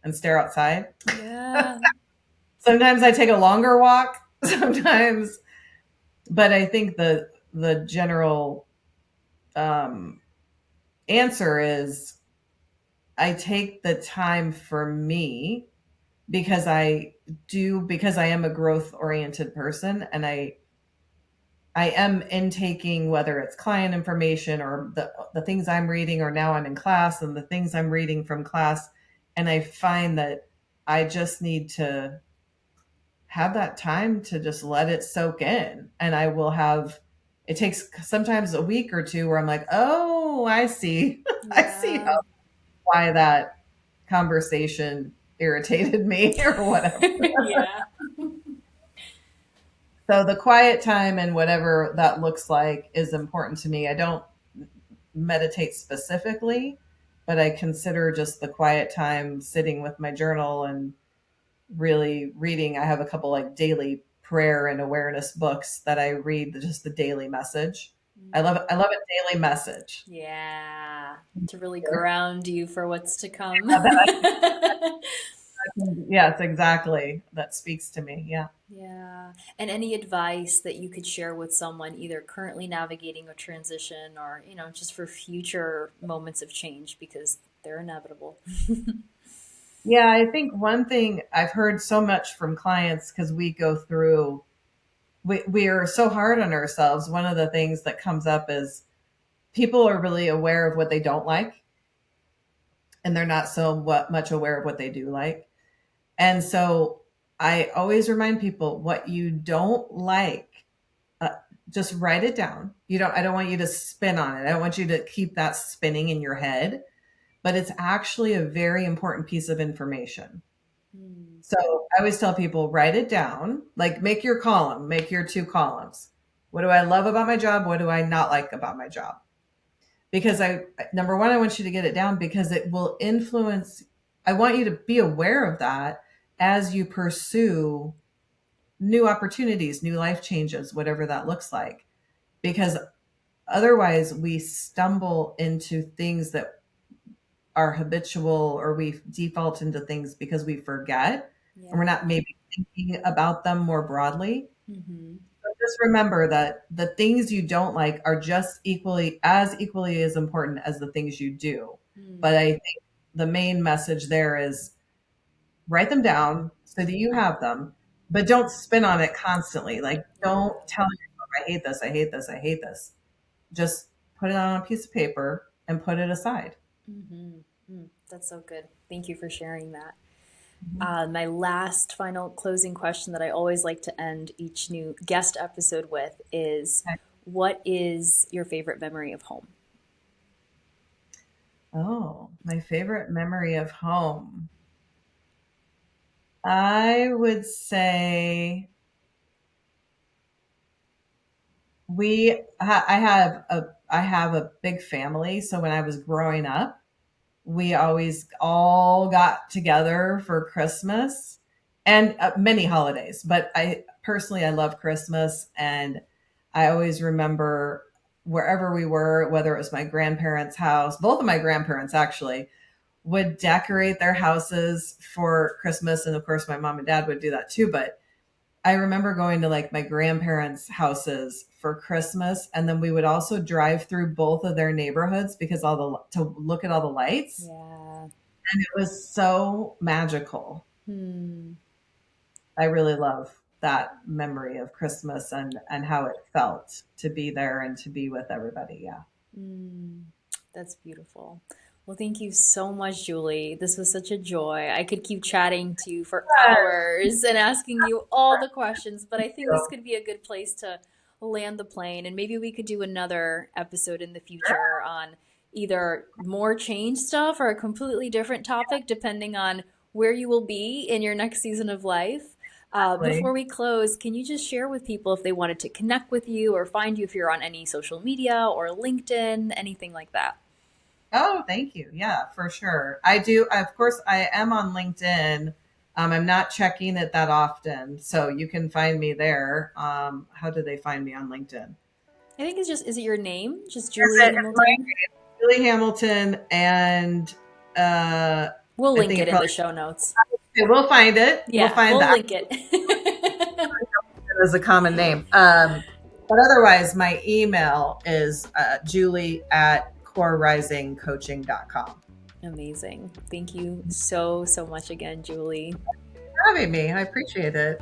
and stare outside. Yeah. Sometimes I take a longer walk, sometimes, but I think the general um, answer is I take the time for me because I am a growth oriented person, and I am intaking, whether it's client information or the things I'm reading, or now I'm in class and the things I'm reading from class. And I find that I just need to have that time to just let it soak in. And it takes sometimes a week or two where I'm like, oh, I see. I see Yeah. why that conversation irritated me or whatever. Yeah. So the quiet time and whatever that looks like is important to me. I don't meditate specifically, but I consider just the quiet time sitting with my journal and really reading. I have a couple like daily prayer and awareness books that I read, just the daily message. I love a daily message. Yeah. To really ground you for what's to come. Yes, exactly. That speaks to me. Yeah. Yeah. And any advice that you could share with someone either currently navigating a transition or, just for future moments of change because they're inevitable. Yeah, I think one thing I've heard so much from clients, because we are so hard on ourselves. One of the things that comes up is people are really aware of what they don't like, and they're not so much aware of what they do like. And so I always remind people, what you don't like, uh, just write it down. I don't want you to spin on it. I don't want you to keep that spinning in your head, but it's actually a very important piece of information. Hmm. So I always tell people, write it down, like make your column, make your two columns. What do I love about my job? What do I not like about my job? Because number one, I want you to get it down because it will influence. I want you to be aware of that as you pursue new opportunities, new life changes, whatever that looks like. Because otherwise, we stumble into things that are habitual, or we default into things because we forget and we're not Yeah. maybe thinking about them more broadly. Mm-hmm. So just remember that the things you don't like are just equally as important as the things you do. But Hmm. I think the main message there is write them down so that you have them, but don't spin on it constantly. Like, don't tell yourself, I hate this, I hate this, I hate this. Just put it on a piece of paper and put it aside. Mm-hmm. Mm. That's so good. Thank you for sharing that. Mhm. My last final closing question that I always like to end each new guest episode with is Okay. what is your favorite memory of home? Oh, my favorite memory of home. I would say I have a big family. So when I was growing up, we always all got together for Christmas and many holidays. But I love Christmas, and I always remember wherever we were, whether it was my grandparents' house, both of my grandparents actually would decorate their houses for Christmas. And of course, my mom and dad would do that too. But I remember going to like my grandparents' houses for Christmas, and then we would also drive through both of their neighborhoods because to look at all the lights, Yeah. and it was so magical. Hmm. I really love that memory of Christmas and how it felt to be there and to be with everybody. Yeah. Mm, that's beautiful. Well, thank you so much, Julie. This was such a joy. I could keep chatting to you for hours and asking you all the questions, but I think this could be a good place to land the plane. And maybe we could do another episode in the future on either more change stuff or a completely different topic, depending on where you will be in your next season of life. Before Exactly. we close, can you just share with people if they wanted to connect with you or find you if you're on any social media or LinkedIn, anything like that? Oh, thank you. Yeah, for sure. I do. Of course, I am on LinkedIn. I'm not checking it that often, so you can find me there. How do they find me on LinkedIn? I think is it your name? Just Is Julie it? It's my Hamilton? Julie Hamilton, and We'll I link think it it in the probably, show notes. okay, we'll find it. We'll Yeah, find we'll that link it. as a common name. But otherwise, my email is Julie at corerisingcoaching.com. Amazing. Thank you so, so much again, Julie. Having me. I appreciate it.